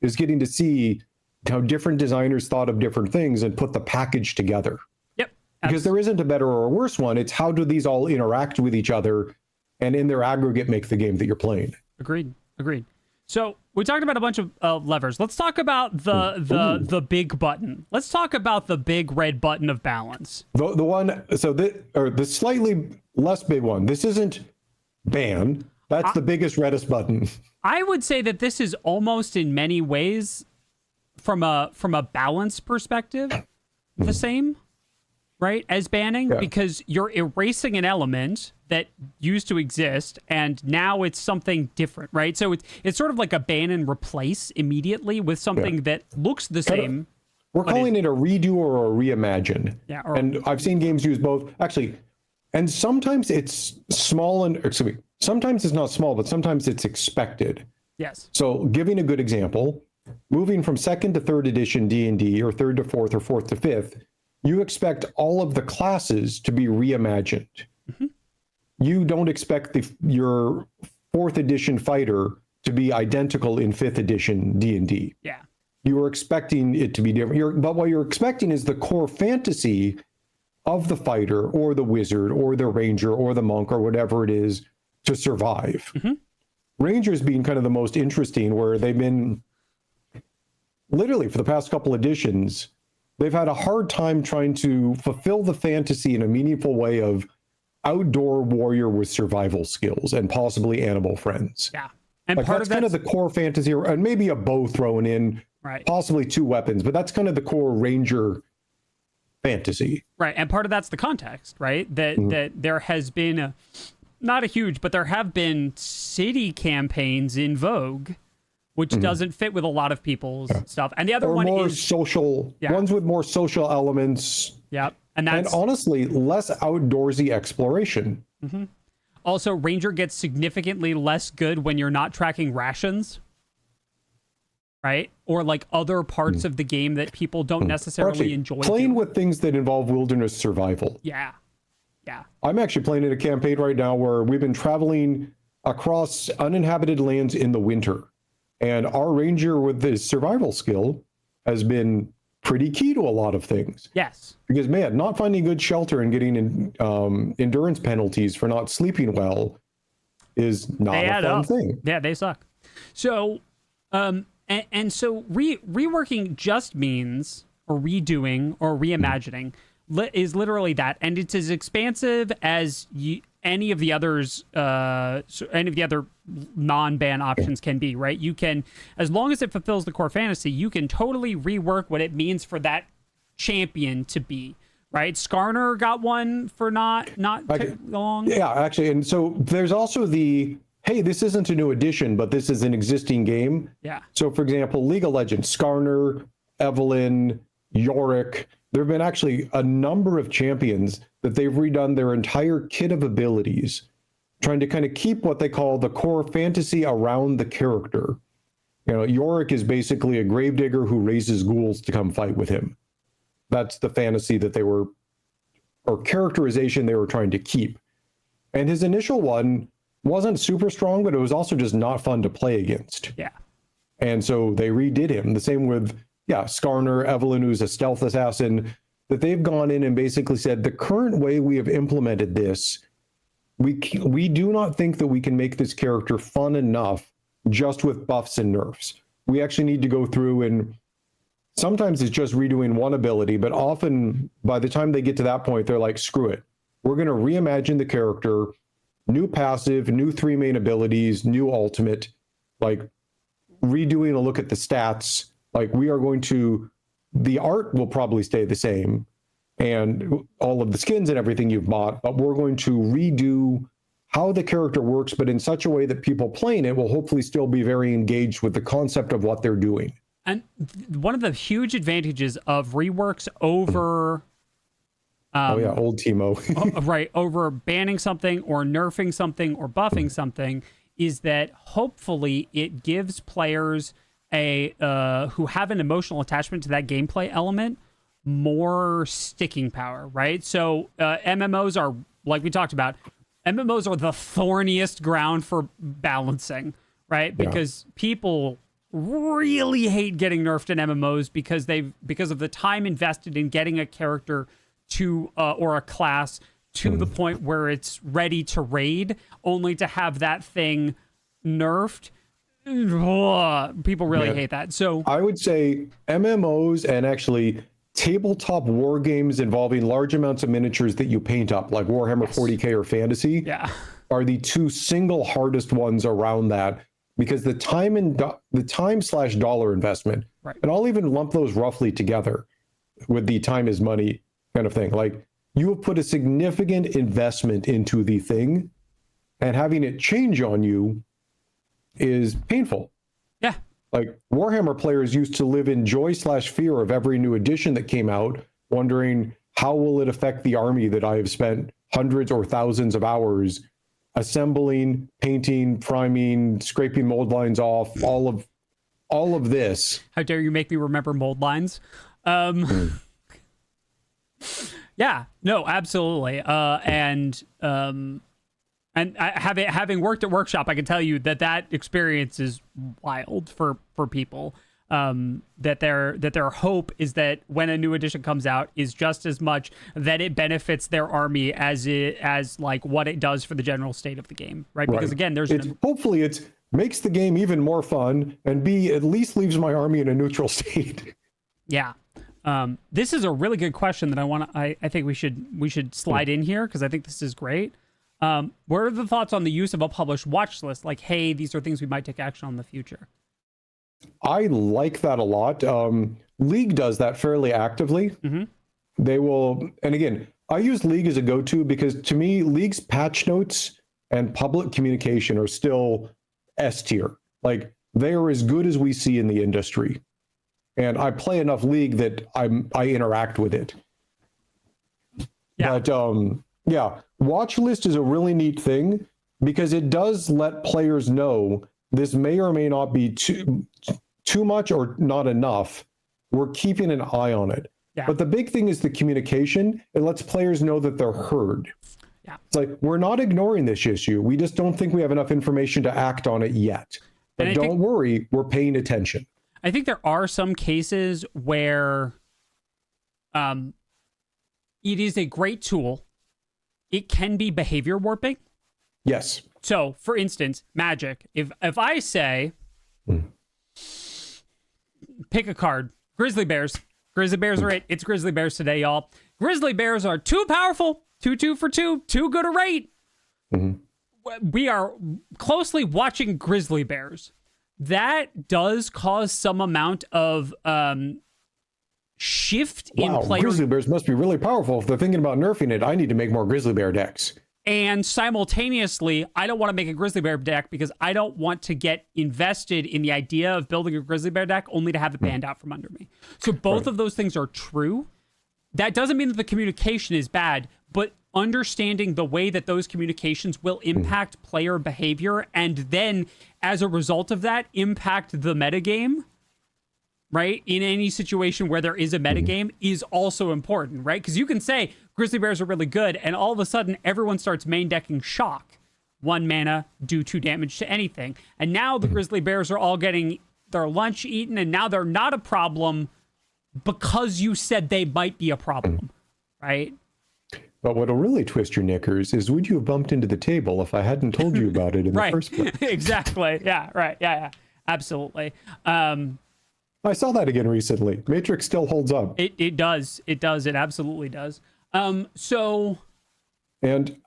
is getting to see how different designers thought of different things and put the package together. Yep. Because there isn't a better or a worse one. It's how do these all interact with each other and in their aggregate make the game that you're playing. Agreed. So we talked about a bunch of levers. Let's talk about the big button. Let's talk about the big red button of balance. The one, so the slightly less big one. This isn't ban. That's the biggest, reddest button. I would say that this is almost in many ways, from a balance perspective, the same, right, as banning, because you're erasing an element that used to exist, and now it's something different, right? So it's sort of like a ban and replace immediately with something that looks the same. We're calling it a redo or a reimagine. Yeah. And I've seen games use both, actually. And sometimes it's small sometimes it's not small, but sometimes it's expected. Yes. So giving a good example, moving from 2nd to 3rd edition D&D, or 3rd to 4th or 4th to 5th, you expect all of the classes to be reimagined. You don't expect your 4th edition fighter to be identical in 5th edition D&D. Yeah. You are expecting it to be different. But what you're expecting is the core fantasy of the fighter or the wizard or the ranger or the monk or whatever it is to survive. Rangers being kind of the most interesting, where they've been literally for the past couple editions, they've had a hard time trying to fulfill the fantasy in a meaningful way of outdoor warrior with survival skills and possibly animal friends. Yeah. And like, part that's of kind of the core fantasy, and maybe a bow thrown in, possibly 2 weapons, but that's kind of the core ranger fantasy. Right. And part of that's the context, right? That there has been not a huge, but there have been city campaigns in vogue, which doesn't fit with a lot of people's stuff. And the other one is social, ones with more social elements. Yep. And honestly, less outdoorsy exploration. Also, Ranger gets significantly less good when you're not tracking rations, right? Or like other parts of the game that people don't necessarily enjoy. Playing with things that involve wilderness survival. Yeah. I'm actually playing in a campaign right now where we've been traveling across uninhabited lands in the winter. And our ranger with his survival skill has been pretty key to a lot of things. Yes. Because, man, not finding good shelter and getting endurance penalties for not sleeping well is not a fun thing. Yeah, they suck. So, and so reworking just means, or redoing, or reimagining is literally that. And it's as expansive as any of the others, any of the other non-ban options can be, right? You can, as long as it fulfills the core fantasy, you can totally rework what it means for that champion to be, right? Skarner got one for not long. Yeah, actually. And so there's also hey, this isn't a new addition, but this is an existing game. Yeah. So for example, League of Legends, Skarner, Evelyn, Yorick, there have been actually a number of champions that they've redone their entire kit of abilities, trying to kind of keep what they call the core fantasy around the character. You know, Yorick is basically a gravedigger who raises ghouls to come fight with him. That's the fantasy that or characterization they were trying to keep. And his initial one wasn't super strong, but it was also just not fun to play against. Yeah. And so they redid him. The same with, Skarner, Evelyn, who's a stealth assassin, that they've gone in and basically said, the current way we have implemented this, we do not think that we can make this character fun enough just with buffs and nerfs. We actually need to go through, and sometimes it's just redoing one ability, but often by the time they get to that point, they're like, screw it. We're going to reimagine the character, new passive, new 3 main abilities, new ultimate, like redoing a look at the stats. Like we are going to, the art will probably stay the same and all of the skins and everything you've bought, but we're going to redo how the character works, but in such a way that people playing it will hopefully still be very engaged with the concept of what they're doing. And one of the huge advantages of reworks over... old Teemo. Right, over banning something or nerfing something or buffing something is that hopefully it gives players who have an emotional attachment to that gameplay element more sticking power, right? So MMOs are, like we talked about, MMOs are the thorniest ground for balancing, right? Because people really hate getting nerfed in MMOs because of the time invested in getting a character to or a class to the point where it's ready to raid, only to have that thing nerfed. People really hate that. So I would say MMOs and actually tabletop war games involving large amounts of miniatures that you paint up, like Warhammer 40K or Fantasy, are the two single hardest ones around that, because the time and the time/dollar investment, and I'll even lump those roughly together with the time is money kind of thing. Like you have put a significant investment into the thing, and having it change on you is painful. Yeah. Like Warhammer players used to live in joy/fear of every new edition that came out, wondering how will it affect the army that I have spent hundreds or thousands of hours assembling, painting, priming, scraping mold lines off, all of this. How dare you make me remember mold lines? Yeah, no, absolutely. And having worked at Workshop, I can tell you that experience is wild for people. That their hope is that when a new edition comes out is just as much that it benefits their army as like what it does for the general state of the game, right? Because again, hopefully it makes the game even more fun, and B, at least leaves my army in a neutral state. Yeah. This is a really good question that I think we should slide in here, because I think this is great. What are the thoughts on the use of a published watch list? Like, hey, these are things we might take action on in the future. I like that a lot. League does that fairly actively. They will, and again, I use League as a go-to because to me, League's patch notes and public communication are still S tier. Like they are as good as we see in the industry. And I play enough League that I interact with it. Yeah. But watch list is a really neat thing because it does let players know this may or may not be too much or not enough. We're keeping an eye on it. Yeah. But the big thing is the communication. It lets players know that they're heard. Yeah. It's like, we're not ignoring this issue. We just don't think we have enough information to act on it yet. But don't worry, we're paying attention. I think there are some cases where it is a great tool. It can be behavior warping. Yes. So, for instance, Magic. If I say, pick a card, Grizzly Bears. Grizzly Bears are it. It's Grizzly Bears today, y'all. Grizzly Bears are too powerful. 2/2 for 2. Too good a rate. We are closely watching Grizzly Bears. That does cause some amount of shift in player. Grizzly Bears must be really powerful. If they're thinking about nerfing it, I need to make more Grizzly Bear decks. And simultaneously, I don't want to make a Grizzly Bear deck because I don't want to get invested in the idea of building a Grizzly Bear deck only to have it banned out from under me. So both of those things are true. That doesn't mean that the communication is bad, but understanding the way that those communications will impact player behavior and then, as a result of that, impact the metagame right, in any situation where there is a metagame is also important, right? Because you can say grizzly bears are really good, and all of a sudden everyone starts main decking shock. 1 mana, do 2 damage to anything. And now the grizzly bears are all getting their lunch eaten, and now they're not a problem because you said they might be a problem, right? But what'll really twist your knickers is, would you have bumped into the table if I hadn't told you about it in the first place? Exactly. Yeah, right. Yeah. Absolutely. I saw that again recently. Matrix still holds up. It does. It absolutely does. And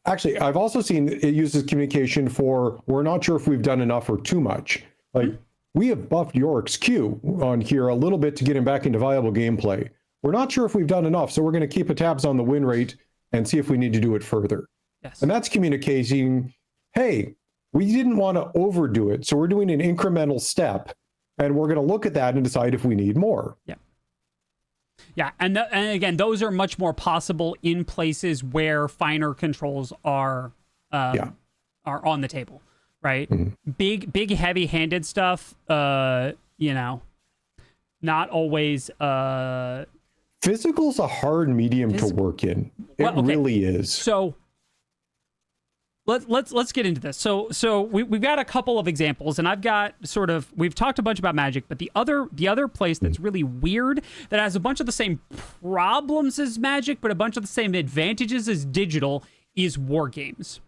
actually, I've also seen it uses communication for, we're not sure if we've done enough or too much. Like, we have buffed Yorick's Q on here a little bit to get him back into viable gameplay. We're not sure if we've done enough, so we're going to keep a tabs on the win rate and see if we need to do it further. Yes. And that's communicating, hey, we didn't want to overdo it, so we're doing an incremental step, and we're going to look at that and decide if we need more. Yeah. Yeah, and again, those are much more possible in places where finer controls are on the table, right? Big, heavy-handed stuff, not always. Physical's a hard medium to work in. It really is. So let's get into this. So we've got a couple of examples, and I've got we've talked a bunch about Magic, but the other place that's really weird, that has a bunch of the same problems as Magic, but a bunch of the same advantages as digital, is war games.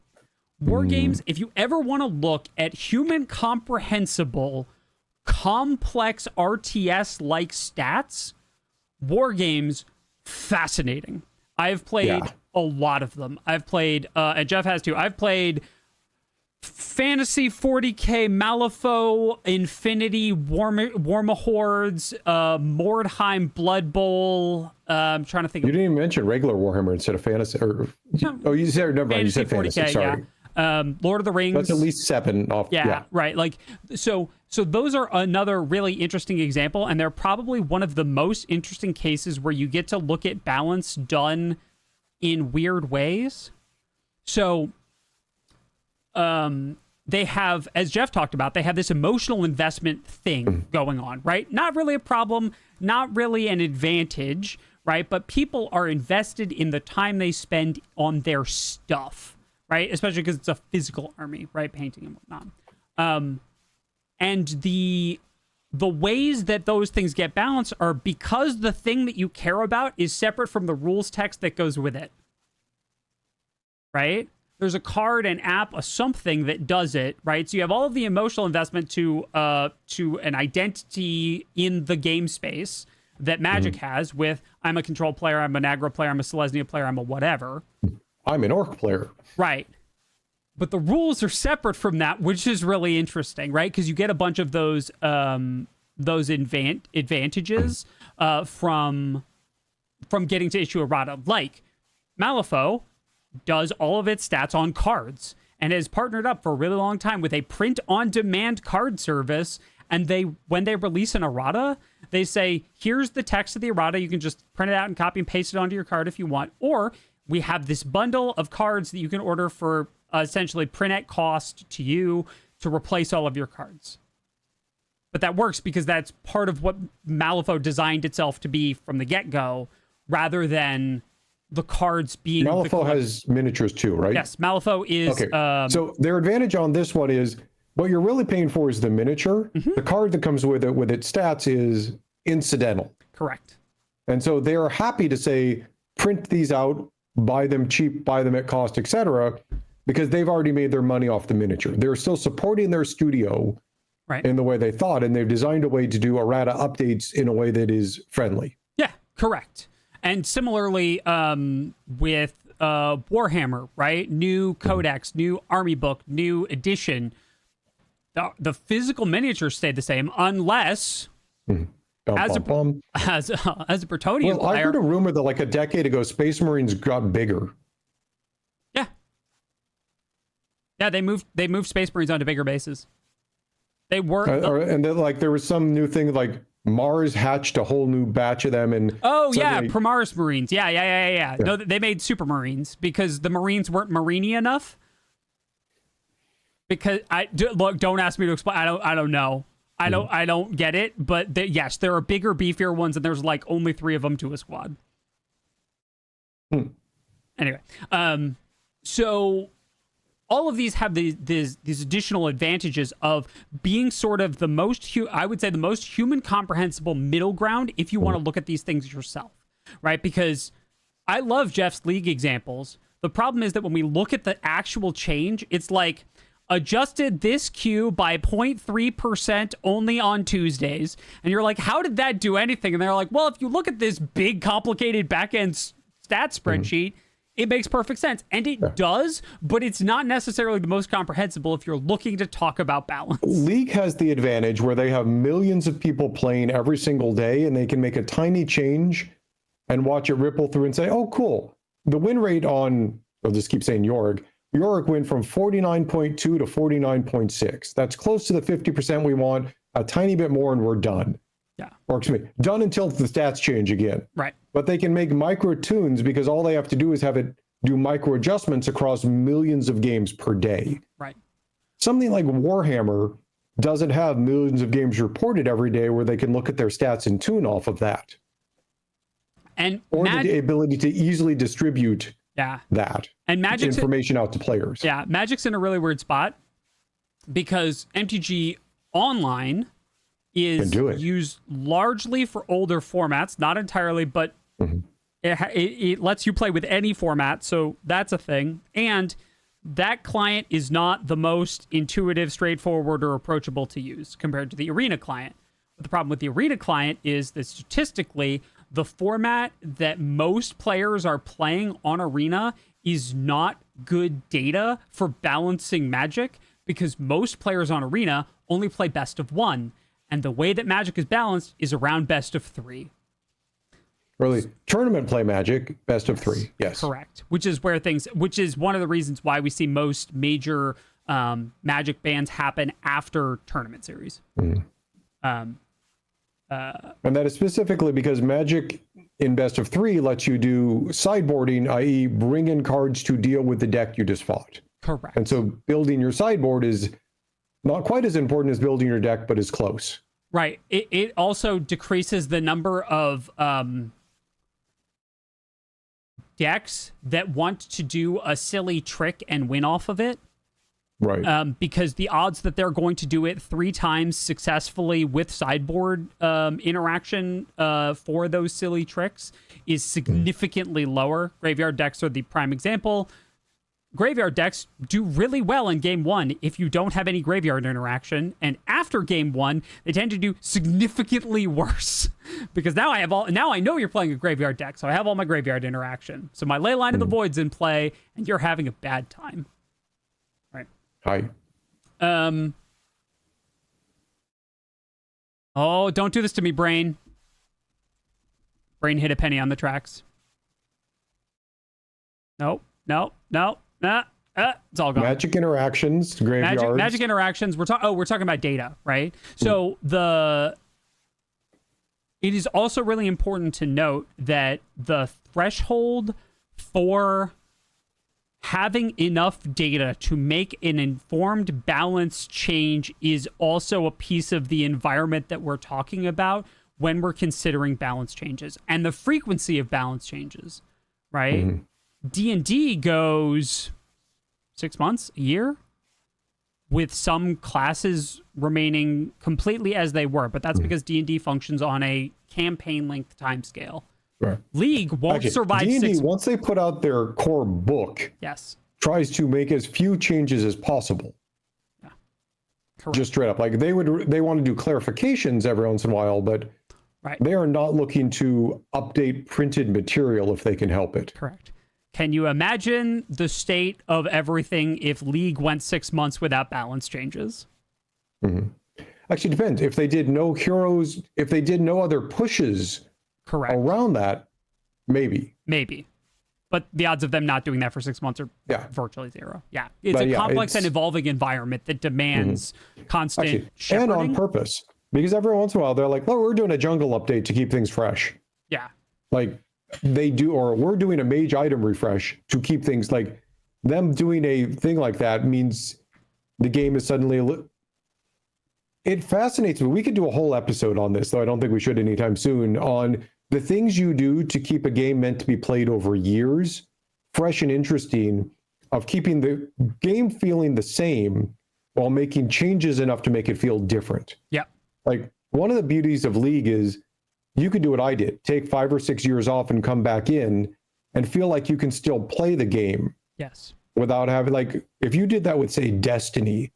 War games, if you ever want to look at human comprehensible, complex RTS-like stats, war games, fascinating. I've played a lot of them. I've played, and Geoff has too. I've played Fantasy 40K, Malifaux, Infinity, Warmahordes, Mordheim, Blood Bowl. I'm trying to think. You didn't even mention regular Warhammer instead of fantasy. You said never mind. You said fantasy. 40K, sorry. Yeah. Lord of the Rings. That's at least 7 off. Yeah, right. Like so those are another really interesting example, and they're probably one of the most interesting cases where you get to look at balance done in weird ways. So they have, as Geoff talked about, they have this emotional investment thing going on, right? Not really a problem, not really an advantage, right? But people are invested in the time they spend on their stuff, right? Especially because it's a physical army, right? Painting and whatnot. And the ways that those things get balanced are because the thing that you care about is separate from the rules text that goes with it, right? There's a card, an app, a something that does it, right? So you have all of the emotional investment to an identity in the game space that Magic has with, I'm a control player, I'm an aggro player, I'm a Selesnya player, I'm a whatever. I'm an orc player. Right. But the rules are separate from that, which is really interesting, right? Because you get a bunch of those advantages from getting to issue errata. Like Malifaux does all of its stats on cards and has partnered up for a really long time with a print-on-demand card service. And when they release an errata, they say, here's the text of the errata. You can just print it out and copy and paste it onto your card if you want. Or we have this bundle of cards that you can order for essentially print at cost to you to replace all of your cards. But that works because that's part of what Malifaux designed itself to be from the get-go, rather than the cards being... Malifaux has miniatures too, right? Yes, Malifaux is... Okay, so their advantage on this one is, what you're really paying for is the miniature. The card that comes with it, with its stats, is incidental. Correct. And so they're happy to say, print these out, buy them cheap, buy them at cost, etc., because they've already made their money off the miniature. They're still supporting their studio in the way they thought, and they've designed a way to do errata updates in a way that is friendly. Yeah, correct. And similarly with Warhammer, right? New codex, new army book, new edition. The physical miniatures stay the same unless... As a Bretonian player, I heard a rumor that like a decade ago, Space Marines got bigger. Yeah, they moved Space Marines onto bigger bases. They were, and then like there was some new thing like Mars hatched a whole new batch of them, and Primaris Marines. Yeah. No, they made Super Marines because the Marines weren't Marini enough. Because don't ask me to explain. I don't know. I don't get it, but yes, there are bigger, beefier ones, and there's like only 3 of them to a squad. Anyway, so all of these have these additional advantages of being sort of the most, I would say, the most human comprehensible middle ground if you want to look at these things yourself, right? Because I love Geoff's league examples. The problem is that when we look at the actual change, it's like adjusted this queue by 0.3% only on Tuesdays. And you're like, how did that do anything? And they're like, well, if you look at this big, complicated back-end stat spreadsheet, it makes perfect sense. And it does, but it's not necessarily the most comprehensible if you're looking to talk about balance. League has the advantage where they have millions of people playing every single day, and they can make a tiny change and watch it ripple through and say, oh, cool. The win rate on, I'll just keep saying Yorick went from 49.2 to 49.6. That's close to the 50% we want, a tiny bit more, and we're done. Yeah. Or excuse me, done until the stats change again. Right. But they can make micro tunes because all they have to do is have it do micro adjustments across millions of games per day. Right. Something like Warhammer doesn't have millions of games reported every day where they can look at their stats and tune off of that. And or the ability to easily distribute that and Magic's information out to players. Yeah, Magic's in a really weird spot because MTG Online is used largely for older formats, not entirely, but it lets you play with any format, so that's a thing. And that client is not the most intuitive, straightforward, or approachable to use compared to the Arena client. But the problem with the Arena client is that statistically, the format that most players are playing on Arena is not good data for balancing Magic because most players on Arena only play best of 1. And the way that Magic is balanced is around best of 3. Really, tournament play Magic, best of 3. Yes. Correct. Which is one of the reasons why we see most major Magic bans happen after tournament series. And that is specifically because Magic in best of 3 lets you do sideboarding, i.e. bring in cards to deal with the deck you just fought. Correct. And so building your sideboard is not quite as important as building your deck, but is close. Right. It also decreases the number of decks that want to do a silly trick and win off of it. Right. Because the odds that they're going to do it 3 times successfully with sideboard interaction for those silly tricks is significantly lower. Graveyard decks are the prime example. Graveyard decks do really well in game 1 if you don't have any graveyard interaction, and after game 1 they tend to do significantly worse because now I know you're playing a graveyard deck, so I have all my graveyard interaction. So my Leyline of the Void's in play, and you're having a bad time. Right. Hi. Oh, don't do this to me, Brain. Brain hit a penny on the tracks. Nope. It's all gone. Magic interactions, graveyards. Magic interactions. We're talking about data, right? So it is also really important to note that the threshold for having enough data to make an informed balance change is also a piece of the environment that we're talking about when we're considering balance changes and the frequency of balance changes, right? D&D goes 6 months, a year, with some classes remaining completely as they were, but that's because D&D functions on a campaign length timescale. Right. League won't survive D&D, 6 months. Once they put out their core book, tries to make as few changes as possible. Yeah. Correct. Just straight up. Like they want to do clarifications every once in a while, but they are not looking to update printed material if they can help it. Correct. Can you imagine the state of everything if League went 6 months without balance changes? Actually, it depends. If they did no heroes, if they did no other pushes around that, maybe. But the odds of them not doing that for 6 months are virtually zero. Yeah. It's a complex and evolving environment that demands constant shepherding. And on purpose. Because every once in a while, they're like, well, we're doing a jungle update to keep things fresh. Yeah. Like, they do, or we're doing a mage item refresh to keep things like them doing a thing like that means the game is suddenly it fascinates me. We could do a whole episode on this, though I don't think we should anytime soon, on the things you do to keep a game meant to be played over years fresh and interesting, of keeping the game feeling the same while making changes enough to make it feel different. Yeah. Like, one of the beauties of League is you could do what I did, take 5 or 6 years off and come back in and feel like you can still play the game. Yes. Without having, like, if you did that with, say, Destiny,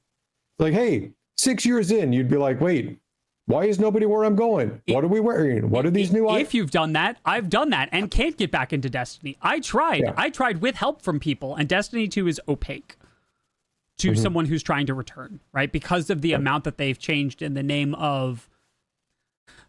like, hey, 6 years in, you'd be like, wait, why is nobody where I'm going? What are we wearing? What are these new items? If you've done that, I've done that and can't get back into Destiny. I tried. Yeah. I tried with help from people, and Destiny 2 is opaque to someone who's trying to return, right? Because of the amount that they've changed in the name of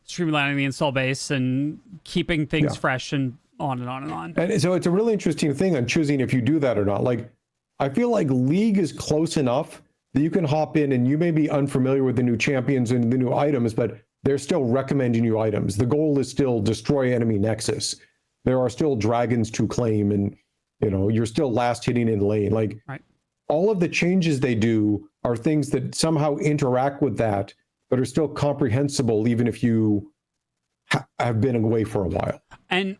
streamlining the install base and keeping things fresh and on and on and on. And so it's a really interesting thing on choosing if you do that or not. Like, I feel like League is close enough that you can hop in and you may be unfamiliar with the new champions and the new items, but they're still recommending you items. The goal is still destroy enemy nexus. There are still dragons to claim, and you're still last hitting in lane. Like, all of the changes they do are things that somehow interact with that, but are still comprehensible even if you have been away for a while. And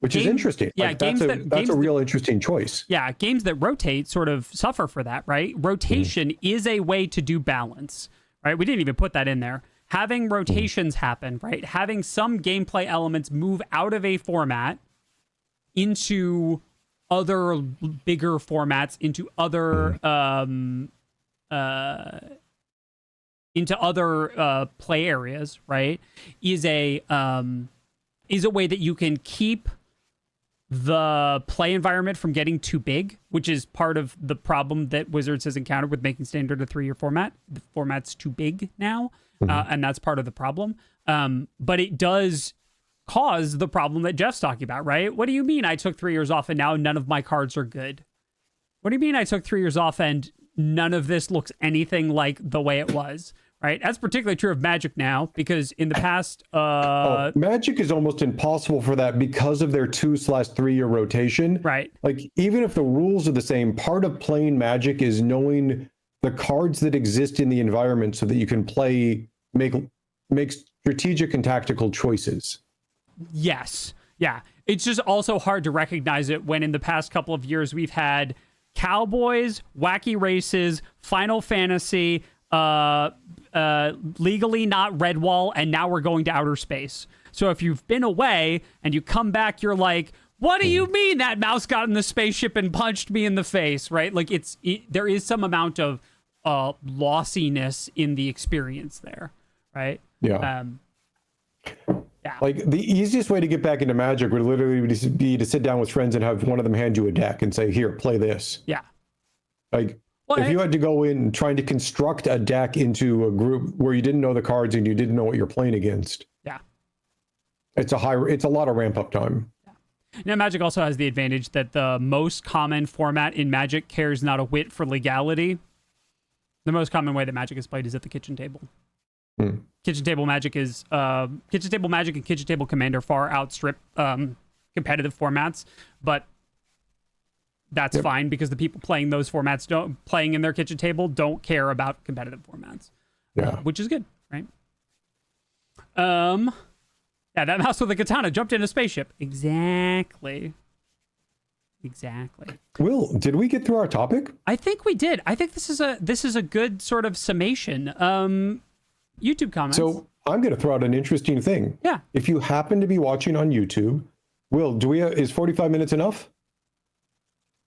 which is interesting. Yeah, like, that's a real interesting choice. Yeah, games that rotate sort of suffer for that, right? Rotation is a way to do balance, right? We didn't even put that in there. Having rotations happen, right? Having some gameplay elements move out of a format into other bigger formats, into other play areas, right? Is a way that you can keep the play environment from getting too big, which is part of the problem that Wizards has encountered with making Standard a 3-year format. The format's too big now, and that's part of the problem. But it does cause the problem that Geoff's talking about, right? What do you mean I took 3 years off and now none of my cards are good? What do you mean I took 3 years off and none of this looks anything like the way it was? Right, that's particularly true of Magic now, because in the past, Magic is almost impossible for that because of their 2/3 year rotation. Right. Like, even if the rules are the same, part of playing Magic is knowing the cards that exist in the environment so that you can make strategic and tactical choices. Yes. Yeah. It's just also hard to recognize it when in the past couple of years we've had Cowboys, Wacky Races, Final Fantasy, legally not Redwall, and now we're going to outer space. So if you've been away and you come back, you're like, what do you mean that mouse got in the spaceship and punched me in the face, right? Like, there is some amount of lossiness in the experience there, right? Yeah. Yeah. Like, the easiest way to get back into Magic would literally be to sit down with friends and have one of them hand you a deck and say, here, play this. Yeah. Like, if you had to go in trying to construct a deck into a group where you didn't know the cards and you didn't know what you're playing against, it's a lot of ramp up time. Now, Magic also has the advantage that the most common format in Magic cares not a whit for legality. The most common way that Magic is played is at the kitchen table. Kitchen table Magic and kitchen table Commander far outstrip competitive formats, but that's fine because the people playing those formats playing in their kitchen table don't care about competitive formats, which is good, right? Yeah, that mouse with a katana jumped in a spaceship. Exactly. Will, did we get through our topic? I think we did. I think this is a good sort of summation. YouTube comments. So I'm going to throw out an interesting thing. Yeah. If you happen to be watching on YouTube, Will, is 45 minutes enough?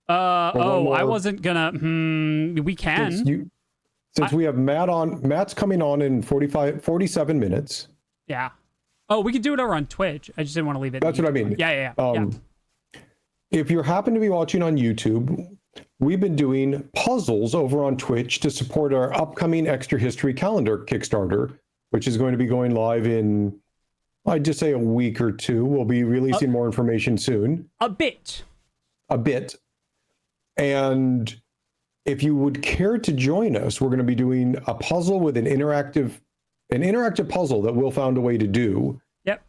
I wasn't gonna. We can. Since we have Matt on. Matt's coming on in 47 minutes. Yeah. Oh, we could do it over on Twitch. I just didn't want to leave it. That's what I mean. Yeah. If you happen to be watching on YouTube, we've been doing puzzles over on Twitch to support our upcoming Extra History Calendar Kickstarter, which is going to be going live in, I'd just say, a week or two. We'll be releasing more information soon. A bit. And if you would care to join us, we're going to be doing a puzzle with an interactive puzzle that Will found a way to do. Yep.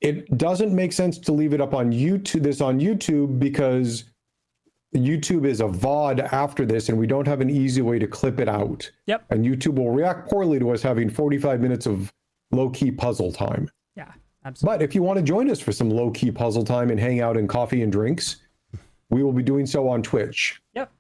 It doesn't make sense to leave it up on YouTube, because YouTube is a VOD after this, and we don't have an easy way to clip it out. Yep. And YouTube will react poorly to us having 45 minutes of low-key puzzle time. Yeah, absolutely. But if you want to join us for some low-key puzzle time and hang out and coffee and drinks, we will be doing so on Twitch. Yep.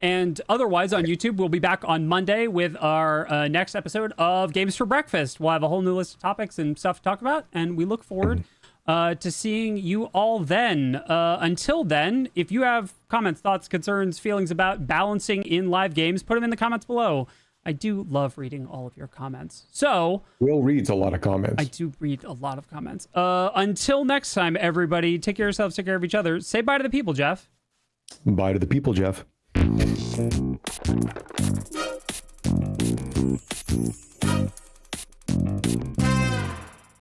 And otherwise on YouTube, we'll be back on Monday with our next episode of Games for Breakfast. We'll have a whole new list of topics and stuff to talk about, and we look forward to seeing you all then. Until then, if you have comments, thoughts, concerns, feelings about balancing in live games, put them in the comments below. I do love reading all of your comments. So Will reads a lot of comments. I do read a lot of comments. Until next time, everybody, take care of yourselves, take care of each other. Say bye to the people, Geoff. Bye to the people, Geoff.